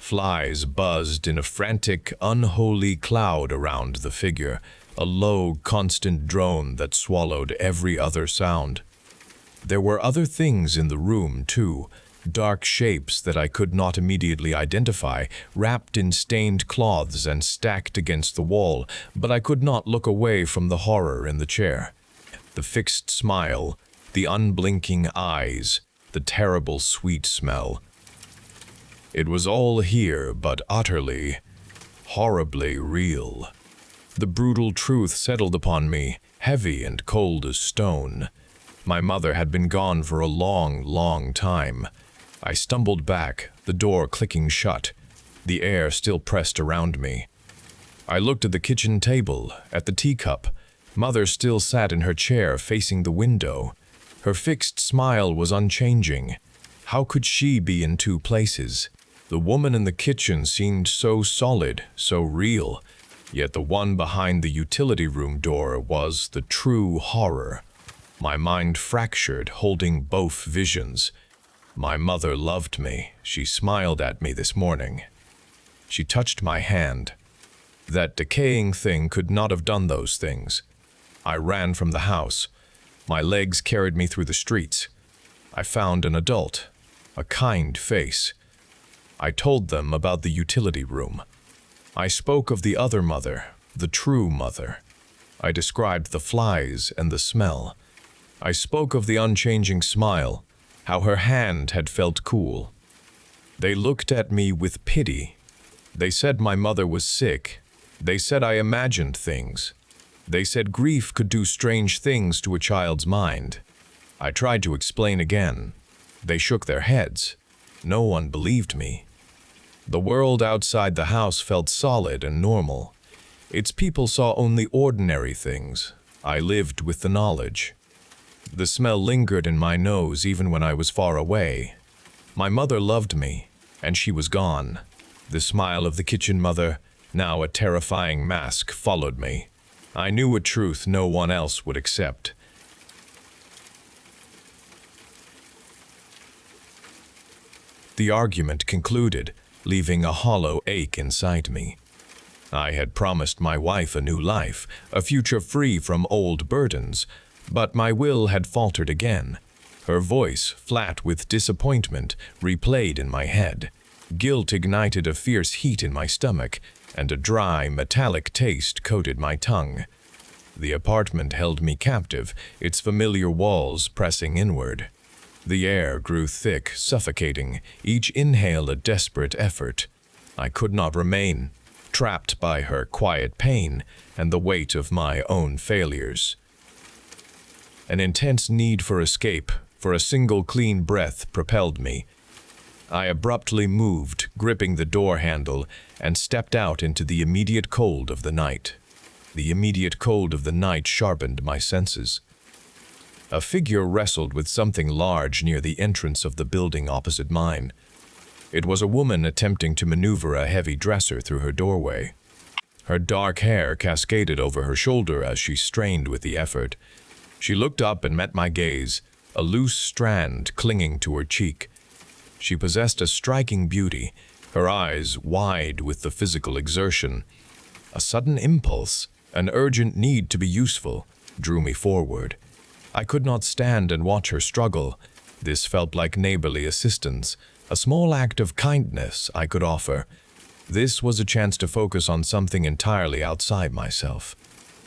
Flies buzzed in a frantic, unholy cloud around the figure, a low, constant drone that swallowed every other sound. There were other things in the room, too, dark shapes that I could not immediately identify, wrapped in stained cloths and stacked against the wall, but I could not look away from the horror in the chair. The fixed smile, the unblinking eyes, the terrible sweet smell. It was all here, but utterly, horribly real. The brutal truth settled upon me, heavy and cold as stone. My mother had been gone for a long, long time. I stumbled back, the door clicking shut, the air still pressed around me. I looked at the kitchen table, at the teacup. Mother still sat in her chair facing the window. Her fixed smile was unchanging. How could she be in two places? The woman in the kitchen seemed so solid, so real. Yet the one behind the utility room door was the true horror. My mind fractured, holding both visions. My mother loved me. She smiled at me this morning. She touched my hand. That decaying thing could not have done those things. I ran from the house. My legs carried me through the streets. I found an adult, a kind face. I told them about the utility room. I spoke of the other mother, the true mother. I described the flies and the smell. I spoke of the unchanging smile, how her hand had felt cool. They looked at me with pity, They said my mother was sick. They said I imagined things. They said grief could do strange things to a child's mind. I tried to explain again. They shook their heads. No one believed me. The world outside the house felt solid and normal. Its people saw only ordinary things. I lived with the knowledge. The smell lingered in my nose even when I was far away. My mother loved me, and she was gone. The smile of the kitchen mother, now a terrifying mask, followed me. I knew a truth no one else would accept. The argument concluded, leaving a hollow ache inside me. I had promised my wife a new life, a future free from old burdens, but my will had faltered again. Her voice, flat with disappointment, replayed in my head. Guilt ignited a fierce heat in my stomach, and a dry, metallic taste coated my tongue. The apartment held me captive, its familiar walls pressing inward. The air grew thick, suffocating, each inhale a desperate effort. I could not remain, trapped by her quiet pain and the weight of my own failures. An intense need for escape, for a single clean breath, propelled me. I abruptly moved, gripping the door handle, and stepped out into the immediate cold of the night. The immediate cold of the night sharpened my senses. A figure wrestled with something large near the entrance of the building opposite mine. It was a woman attempting to maneuver a heavy dresser through her doorway. Her dark hair cascaded over her shoulder as she strained with the effort. She looked up and met my gaze, a loose strand clinging to her cheek. She possessed a striking beauty, her eyes wide with the physical exertion. A sudden impulse, an urgent need to be useful, drew me forward. I could not stand and watch her struggle. This felt like neighborly assistance, a small act of kindness I could offer. This was a chance to focus on something entirely outside myself.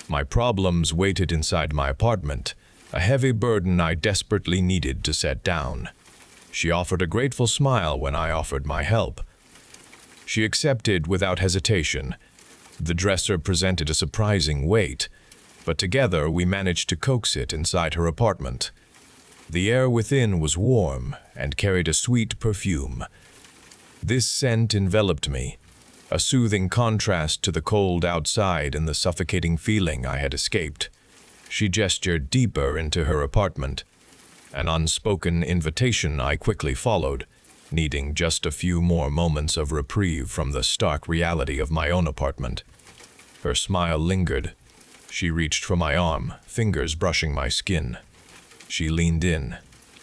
My problems waited inside my apartment, a heavy burden I desperately needed to set down. She offered a grateful smile when I offered my help. She accepted without hesitation. The dresser presented a surprising weight, but together we managed to coax it inside her apartment. The air within was warm and carried a sweet perfume. This scent enveloped me, a soothing contrast to the cold outside and the suffocating feeling I had escaped. She gestured deeper into her apartment. An unspoken invitation I quickly followed, needing just a few more moments of reprieve from the stark reality of my own apartment. Her smile lingered. She reached for my arm, fingers brushing my skin. She leaned in.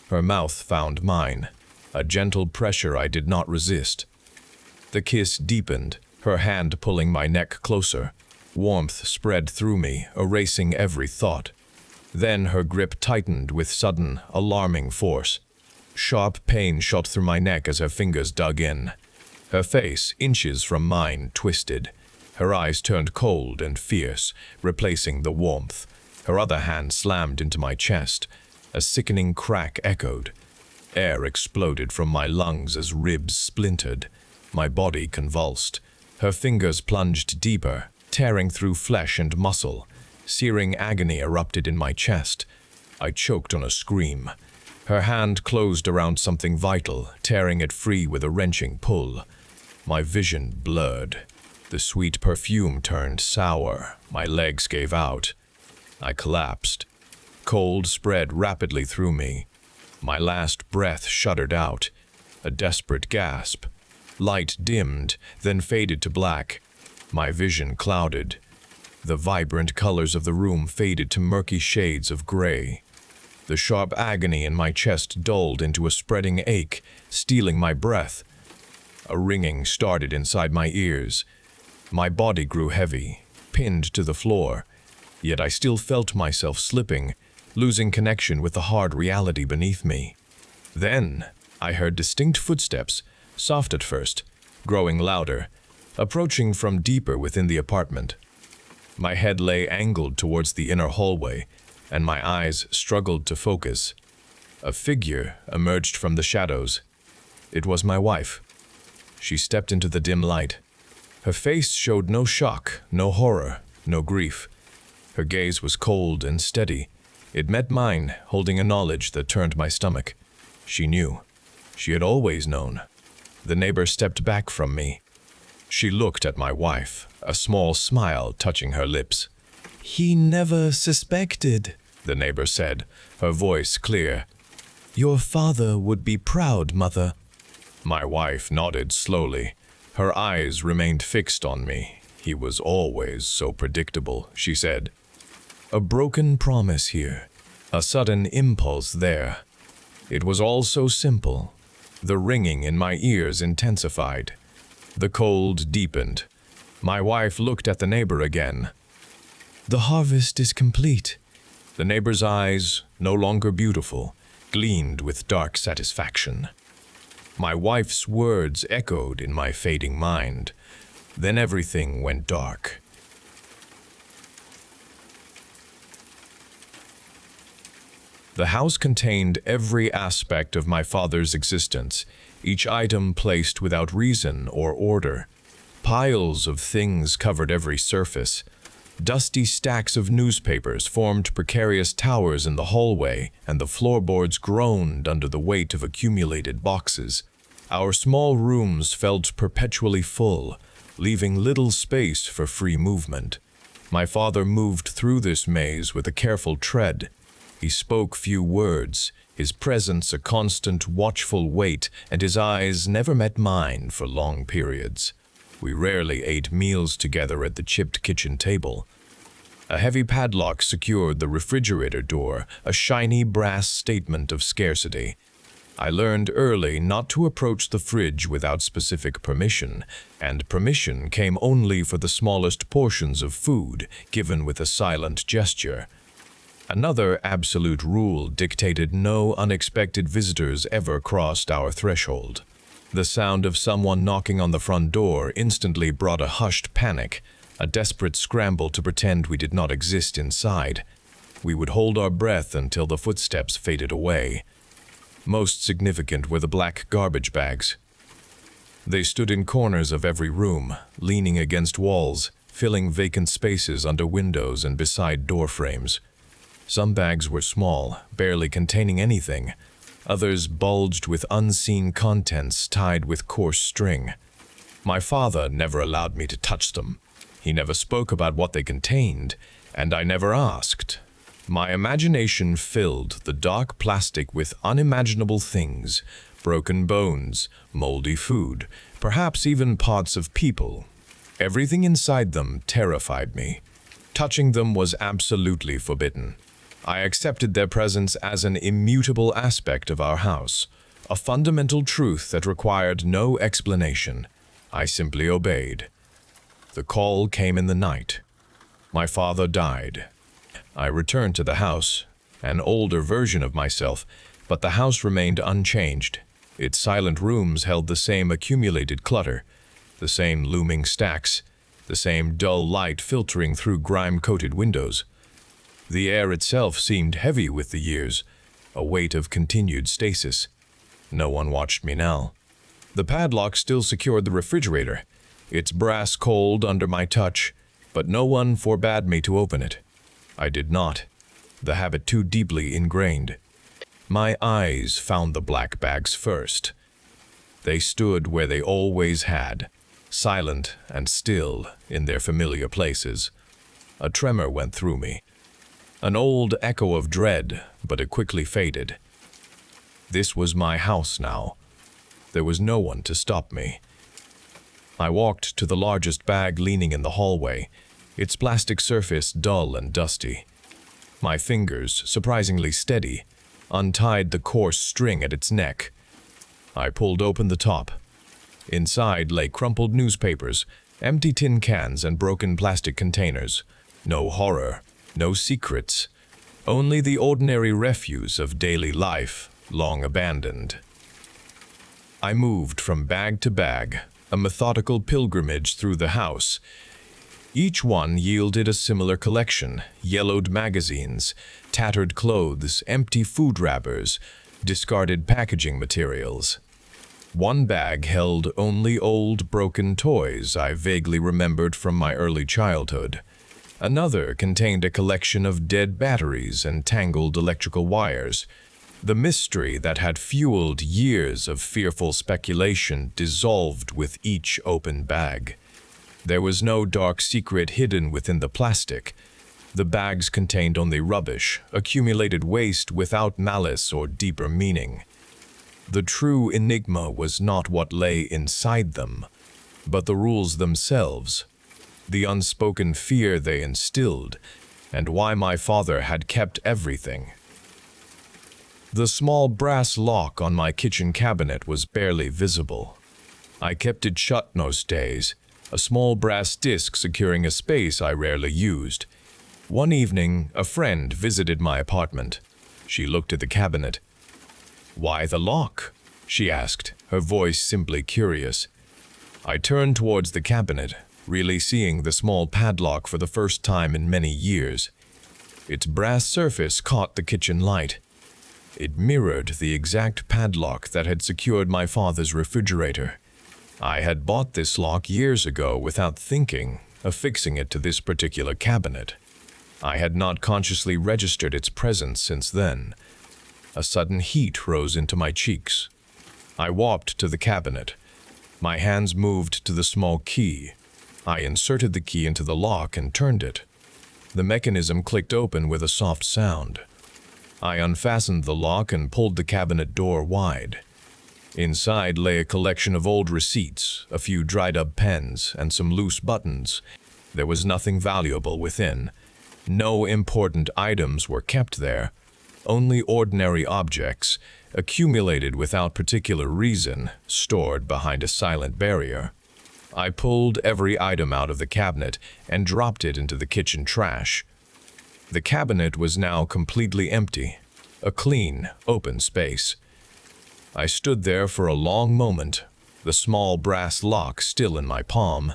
Her mouth found mine, a gentle pressure I did not resist. The kiss deepened, her hand pulling my neck closer. Warmth spread through me, erasing every thought. Then her grip tightened with sudden, alarming force. Sharp pain shot through my neck as her fingers dug in. Her face, inches from mine, twisted. Her eyes turned cold and fierce, replacing the warmth. Her other hand slammed into my chest. A sickening crack echoed. Air exploded from my lungs as ribs splintered. My body convulsed. Her fingers plunged deeper, tearing through flesh and muscle. Searing agony erupted in my chest. I choked on a scream. Her hand closed around something vital, tearing it free with a wrenching pull. My vision blurred. The sweet perfume turned sour. My legs gave out. I collapsed. Cold spread rapidly through me. My last breath shuddered out. A desperate gasp. Light dimmed, then faded to black. My vision clouded. The vibrant colors of the room faded to murky shades of gray. The sharp agony in my chest dulled into a spreading ache, stealing my breath. A ringing started inside my ears. My body grew heavy, pinned to the floor, yet I still felt myself slipping, losing connection with the hard reality beneath me. Then I heard distinct footsteps, soft at first, growing louder, approaching from deeper within the apartment. My head lay angled towards the inner hallway, and my eyes struggled to focus. A figure emerged from the shadows. It was my wife. She stepped into the dim light. Her face showed no shock, no horror, no grief. Her gaze was cold and steady. It met mine, holding a knowledge that turned my stomach. She knew. She had always known. The neighbor stepped back from me. She looked at my wife, a small smile touching her lips. "He never suspected," the neighbor said, her voice clear. "Your father would be proud, mother." My wife nodded slowly. Her eyes remained fixed on me. "He was always so predictable," she said. A broken promise here, a sudden impulse there. It was all so simple. The ringing in my ears intensified. The cold deepened. My wife looked at the neighbor again. "The harvest is complete." The neighbor's eyes, no longer beautiful, gleamed with dark satisfaction. My wife's words echoed in my fading mind. Then everything went dark. The house contained every aspect of my father's existence, each item placed without reason or order. Piles of things covered every surface. Dusty stacks of newspapers formed precarious towers in the hallway, and the floorboards groaned under the weight of accumulated boxes. Our small rooms felt perpetually full, leaving little space for free movement. My father moved through this maze with a careful tread. He spoke few words, his presence a constant watchful weight, and his eyes never met mine for long periods. We rarely ate meals together at the chipped kitchen table. A heavy padlock secured the refrigerator door, a shiny brass statement of scarcity. I learned early not to approach the fridge without specific permission, and permission came only for the smallest portions of food, given with a silent gesture. Another absolute rule dictated no unexpected visitors ever crossed our threshold. The sound of someone knocking on the front door instantly brought a hushed panic, a desperate scramble to pretend we did not exist inside. We would hold our breath until the footsteps faded away. Most significant were the black garbage bags. They stood in corners of every room, leaning against walls, filling vacant spaces under windows and beside door frames. Some bags were small, barely containing anything. Others bulged with unseen contents tied with coarse string. My father never allowed me to touch them. He never spoke about what they contained, and I never asked. My imagination filled the dark plastic with unimaginable things, broken bones, moldy food, perhaps even parts of people. Everything inside them terrified me. Touching them was absolutely forbidden. I accepted their presence as an immutable aspect of our house, a fundamental truth that required no explanation. I simply obeyed. The call came in the night. My father died. I returned to the house, an older version of myself, but the house remained unchanged. Its silent rooms held the same accumulated clutter, the same looming stacks, the same dull light filtering through grime-coated windows. The air itself seemed heavy with the years, a weight of continued stasis. No one watched me now. The padlock still secured the refrigerator, its brass cold under my touch, but no one forbade me to open it. I did not, the habit too deeply ingrained. My eyes found the black bags first. They stood where they always had, silent and still in their familiar places. A tremor went through me. An old echo of dread, but it quickly faded. This was my house now. There was no one to stop me. I walked to the largest bag leaning in the hallway, its plastic surface dull and dusty. My fingers, surprisingly steady, untied the coarse string at its neck. I pulled open the top. Inside lay crumpled newspapers, empty tin cans and broken plastic containers. No horror. No secrets, only the ordinary refuse of daily life, long abandoned. I moved from bag to bag, a methodical pilgrimage through the house. Each one yielded a similar collection: yellowed magazines, tattered clothes, empty food wrappers, discarded packaging materials. One bag held only old, broken toys I vaguely remembered from my early childhood. Another contained a collection of dead batteries and tangled electrical wires. The mystery that had fueled years of fearful speculation dissolved with each open bag. There was no dark secret hidden within the plastic. The bags contained only rubbish, accumulated waste without malice or deeper meaning. The true enigma was not what lay inside them, but the rules themselves, the unspoken fear they instilled, and why my father had kept everything. The small brass lock on my kitchen cabinet was barely visible. I kept it shut most days, a small brass disc securing a space I rarely used. One evening, a friend visited my apartment. She looked at the cabinet. "Why the lock?" she asked, her voice simply curious. I turned towards the cabinet, really seeing the small padlock for the first time in many years. Its brass surface caught the kitchen light. It mirrored the exact padlock that had secured my father's refrigerator. I had bought this lock years ago without thinking, affixing it to this particular cabinet. I had not consciously registered its presence since then. A sudden heat rose into my cheeks. I walked to the cabinet. My hands moved to the small key. I inserted the key into the lock and turned it. The mechanism clicked open with a soft sound. I unfastened the lock and pulled the cabinet door wide. Inside lay a collection of old receipts, a few dried-up pens, and some loose buttons. There was nothing valuable within. No important items were kept there. Only ordinary objects, accumulated without particular reason, stored behind a silent barrier. I pulled every item out of the cabinet and dropped it into the kitchen trash. The cabinet was now completely empty, a clean, open space. I stood there for a long moment, the small brass lock still in my palm.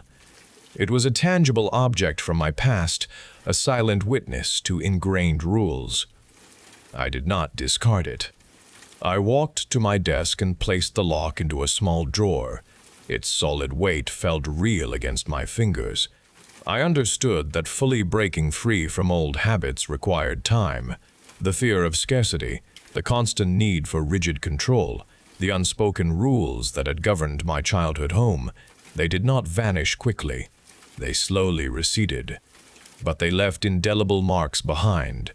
It was a tangible object from my past, a silent witness to ingrained rules. I did not discard it. I walked to my desk and placed the lock into a small drawer. Its solid weight felt real against my fingers. I understood that fully breaking free from old habits required time. The fear of scarcity, the constant need for rigid control, the unspoken rules that had governed my childhood home, they did not vanish quickly. They slowly receded. But they left indelible marks behind.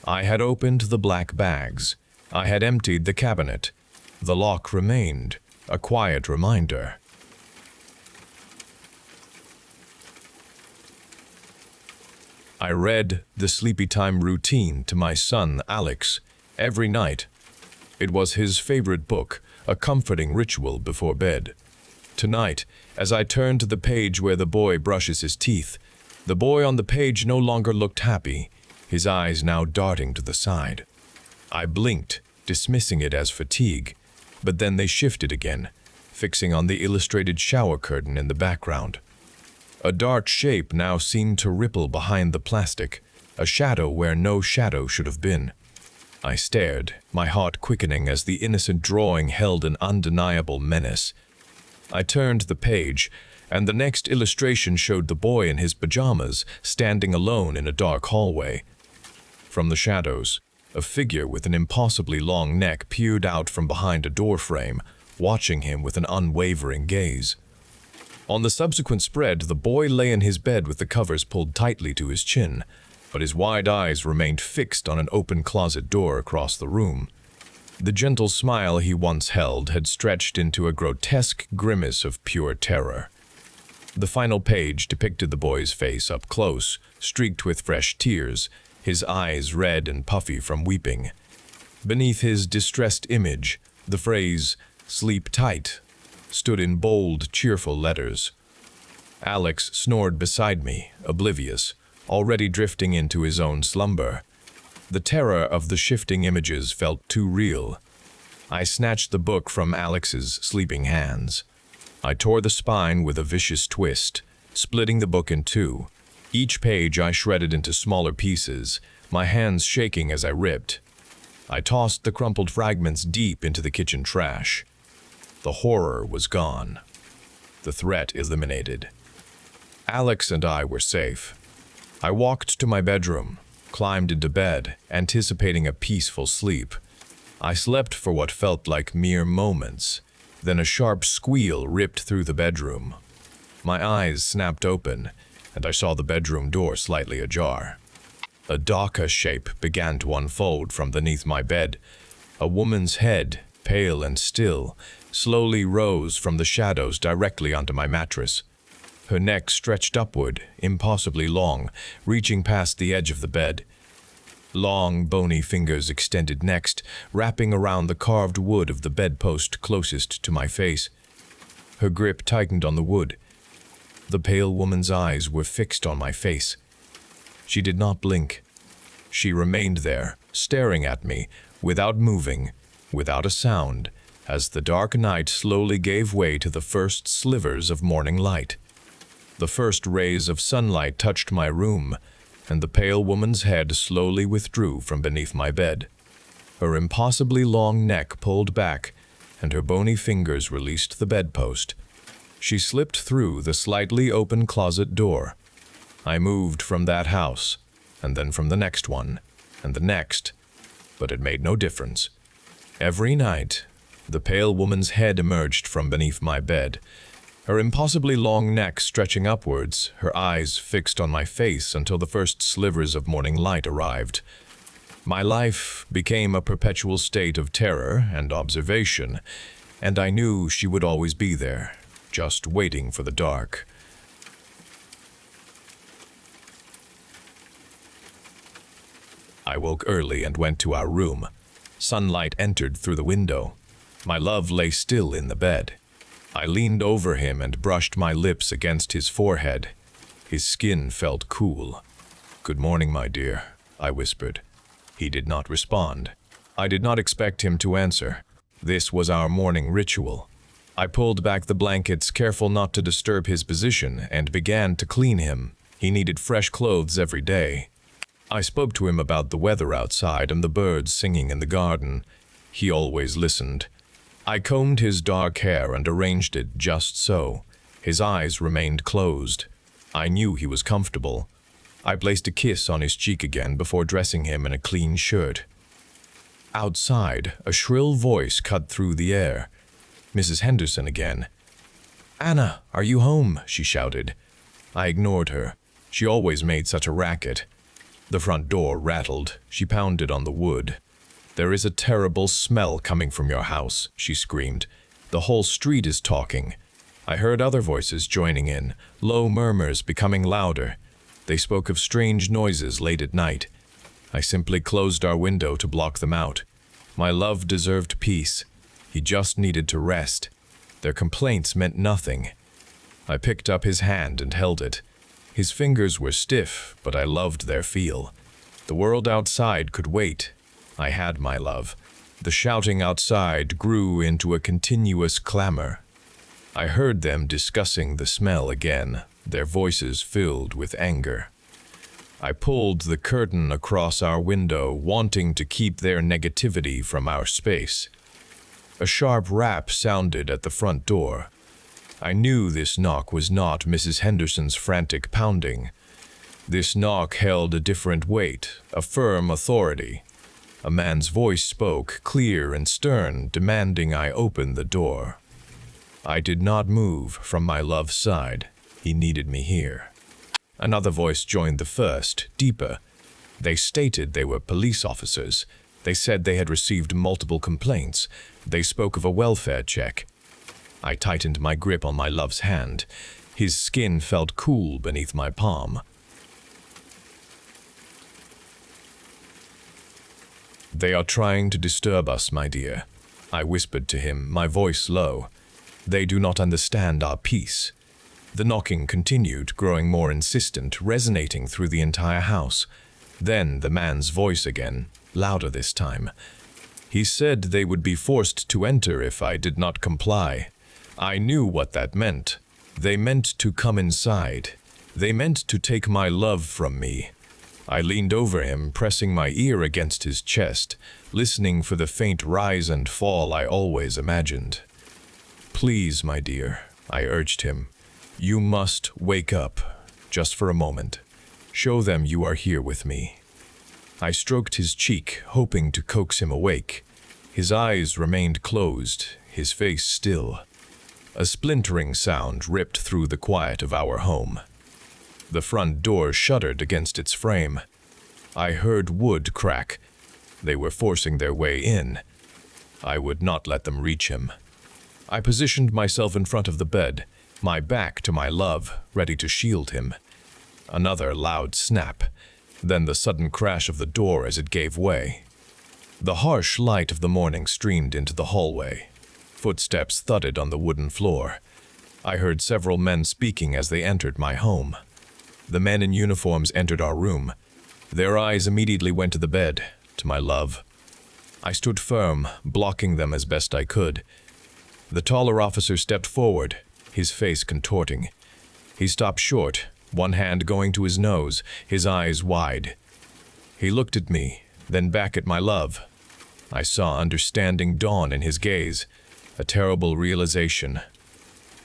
I had opened the black bags. I had emptied the cabinet. The lock remained, a quiet reminder. I read the sleepy time routine to my son, Alex, every night. It was his favorite book, a comforting ritual before bed. Tonight, as I turned to the page where the boy brushes his teeth, the boy on the page no longer looked happy, his eyes now darting to the side. I blinked, dismissing it as fatigue, but then they shifted again, fixing on the illustrated shower curtain in the background. A dark shape now seemed to ripple behind the plastic, a shadow where no shadow should have been. I stared, my heart quickening as the innocent drawing held an undeniable menace. I turned the page, and the next illustration showed the boy in his pajamas, standing alone in a dark hallway. From the shadows, a figure with an impossibly long neck peered out from behind a doorframe, watching him with an unwavering gaze. On the subsequent spread, the boy lay in his bed with the covers pulled tightly to his chin, but his wide eyes remained fixed on an open closet door across the room. The gentle smile he once held had stretched into a grotesque grimace of pure terror. The final page depicted the boy's face up close, streaked with fresh tears, his eyes red and puffy from weeping. Beneath his distressed image, the phrase, "Sleep tight," stood in bold, cheerful letters. Alex snored beside me, oblivious, already drifting into his own slumber. The terror of the shifting images felt too real. I snatched the book from Alex's sleeping hands. I tore the spine with a vicious twist, splitting the book in two. Each page I shredded into smaller pieces, my hands shaking as I ripped. I tossed the crumpled fragments deep into the kitchen trash. The horror was gone. The threat eliminated. Alex and I were safe. I walked to my bedroom, climbed into bed, anticipating a peaceful sleep. I slept for what felt like mere moments. Then a sharp squeal ripped through the bedroom. My eyes snapped open, and I saw the bedroom door slightly ajar. A darker shape began to unfold from beneath my bed. A woman's head, pale and still, slowly rose from the shadows directly onto my mattress. Her neck stretched upward, impossibly long, reaching past the edge of the bed. Long, bony fingers extended next, wrapping around the carved wood of the bedpost closest to my face. Her grip tightened on the wood. The pale woman's eyes were fixed on my face. She did not blink. She remained there, staring at me, without moving, without a sound, as the dark night slowly gave way to the first slivers of morning light. The first rays of sunlight touched my room, and the pale woman's head slowly withdrew from beneath my bed. Her impossibly long neck pulled back, and her bony fingers released the bedpost. She slipped through the slightly open closet door. I moved from that house, and then from the next one, and the next, but it made no difference. Every night, the pale woman's head emerged from beneath my bed, her impossibly long neck stretching upwards, her eyes fixed on my face until the first slivers of morning light arrived. My life became a perpetual state of terror and observation, and I knew she would always be there, just waiting for the dark. I woke early and went to our room. Sunlight entered through the window. My love lay still in the bed. I leaned over him and brushed my lips against his forehead. His skin felt cool. "Good morning, my dear," I whispered. He did not respond. I did not expect him to answer. This was our morning ritual. I pulled back the blankets, careful not to disturb his position, and began to clean him. He needed fresh clothes every day. I spoke to him about the weather outside and the birds singing in the garden. He always listened. I combed his dark hair and arranged it just so. His eyes remained closed. I knew he was comfortable. I placed a kiss on his cheek again before dressing him in a clean shirt. Outside, a shrill voice cut through the air. Mrs. Henderson again. "Anna, are you home?" she shouted. I ignored her. She always made such a racket. The front door rattled. She pounded on the wood. "There is a terrible smell coming from your house," she screamed. "The whole street is talking." I heard other voices joining in, low murmurs becoming louder. They spoke of strange noises late at night. I simply closed our window to block them out. My love deserved peace. He just needed to rest. Their complaints meant nothing. I picked up his hand and held it. His fingers were stiff, but I loved their feel. The world outside could wait. I had my love. The shouting outside grew into a continuous clamor. I heard them discussing the smell again, their voices filled with anger. I pulled the curtain across our window, wanting to keep their negativity from our space. A sharp rap sounded at the front door. I knew this knock was not Mrs. Henderson's frantic pounding. This knock held a different weight, a firm authority. A man's voice spoke, clear and stern, demanding I open the door. I did not move from my love's side. He needed me here. Another voice joined the first, deeper. They stated they were police officers. They said they had received multiple complaints. They spoke of a welfare check. I tightened my grip on my love's hand. His skin felt cool beneath my palm. "They are trying to disturb us, my dear," I whispered to him, my voice low. "They do not understand our peace." The knocking continued, growing more insistent, resonating through the entire house. Then the man's voice again, louder this time. He said they would be forced to enter if I did not comply. I knew what that meant. They meant to come inside. They meant to take my love from me. I leaned over him, pressing my ear against his chest, listening for the faint rise and fall I always imagined. Please, my dear, I urged him. You must wake up, just for a moment. Show them you are here with me. I stroked his cheek, hoping to coax him awake. His eyes remained closed, his face still. A splintering sound ripped through the quiet of our home. The front door shuddered against its frame. I heard wood crack. They were forcing their way in. I would not let them reach him. I positioned myself in front of the bed, my back to my love, ready to shield him. Another loud snap, then the sudden crash of the door as it gave way. The harsh light of the morning streamed into the hallway. Footsteps thudded on the wooden floor. I heard several men speaking as they entered my home. The men in uniforms entered our room. Their eyes immediately went to the bed, to my love. I stood firm, blocking them as best I could. The taller officer stepped forward, his face contorting. He stopped short, one hand going to his nose, his eyes wide. He looked at me, then back at my love. I saw understanding dawn in his gaze, a terrible realization.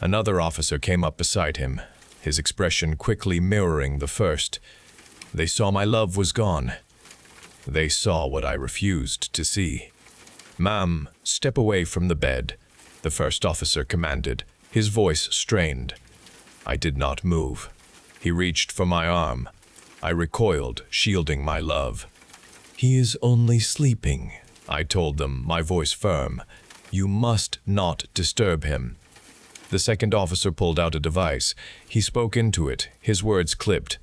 Another officer came up beside him, his expression quickly mirroring the first. They saw my love was gone. They saw what I refused to see. "Ma'am, step away from the bed," the first officer commanded, his voice strained. I did not move. He reached for my arm. I recoiled, shielding my love. "He is only sleeping," I told them, my voice firm. "You must not disturb him." The second officer pulled out a device. He spoke into it, his words clipped.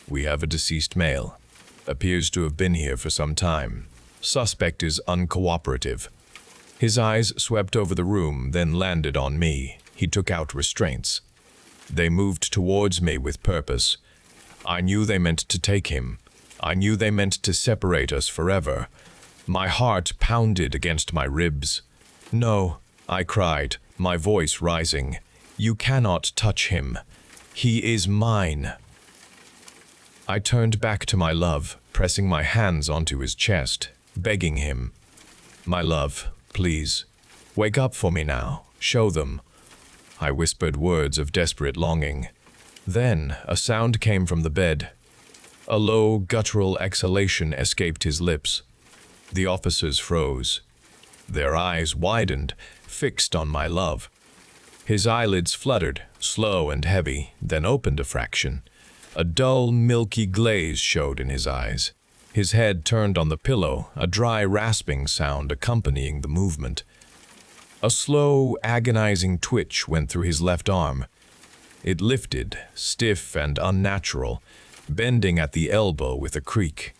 "We have a deceased male. Appears to have been here for some time. Suspect is uncooperative." His eyes swept over the room, then landed on me. He took out restraints. They moved towards me with purpose. I knew they meant to take him. I knew they meant to separate us forever. My heart pounded against my ribs. "No," I cried, my voice rising. "You cannot touch him. He is mine." I turned back to my love, pressing my hands onto his chest, begging him. "My love, please, wake up for me now. Show them." I whispered words of desperate longing. Then a sound came from the bed. A low, guttural exhalation escaped his lips. The officers froze. Their eyes widened, fixed on my love. His eyelids fluttered, slow and heavy, then opened a fraction. A dull, milky glaze showed in his eyes. His head turned on the pillow, a dry rasping sound accompanying the movement. A slow, agonizing twitch went through his left arm. It lifted, stiff and unnatural, bending at the elbow with a creak.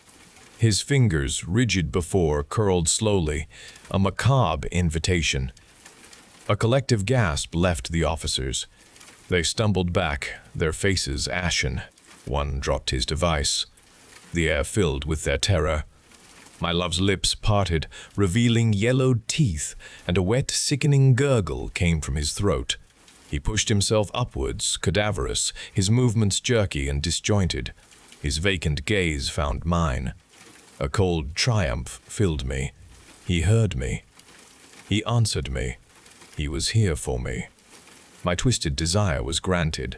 His fingers, rigid before, curled slowly, a macabre invitation. A collective gasp left the officers. They stumbled back, their faces ashen. One dropped his device. The air filled with their terror. My love's lips parted, revealing yellowed teeth, and a wet, sickening gurgle came from his throat. He pushed himself upwards, cadaverous, his movements jerky and disjointed. His vacant gaze found mine. A cold triumph filled me. He heard me. He answered me. He was here for me. My twisted desire was granted.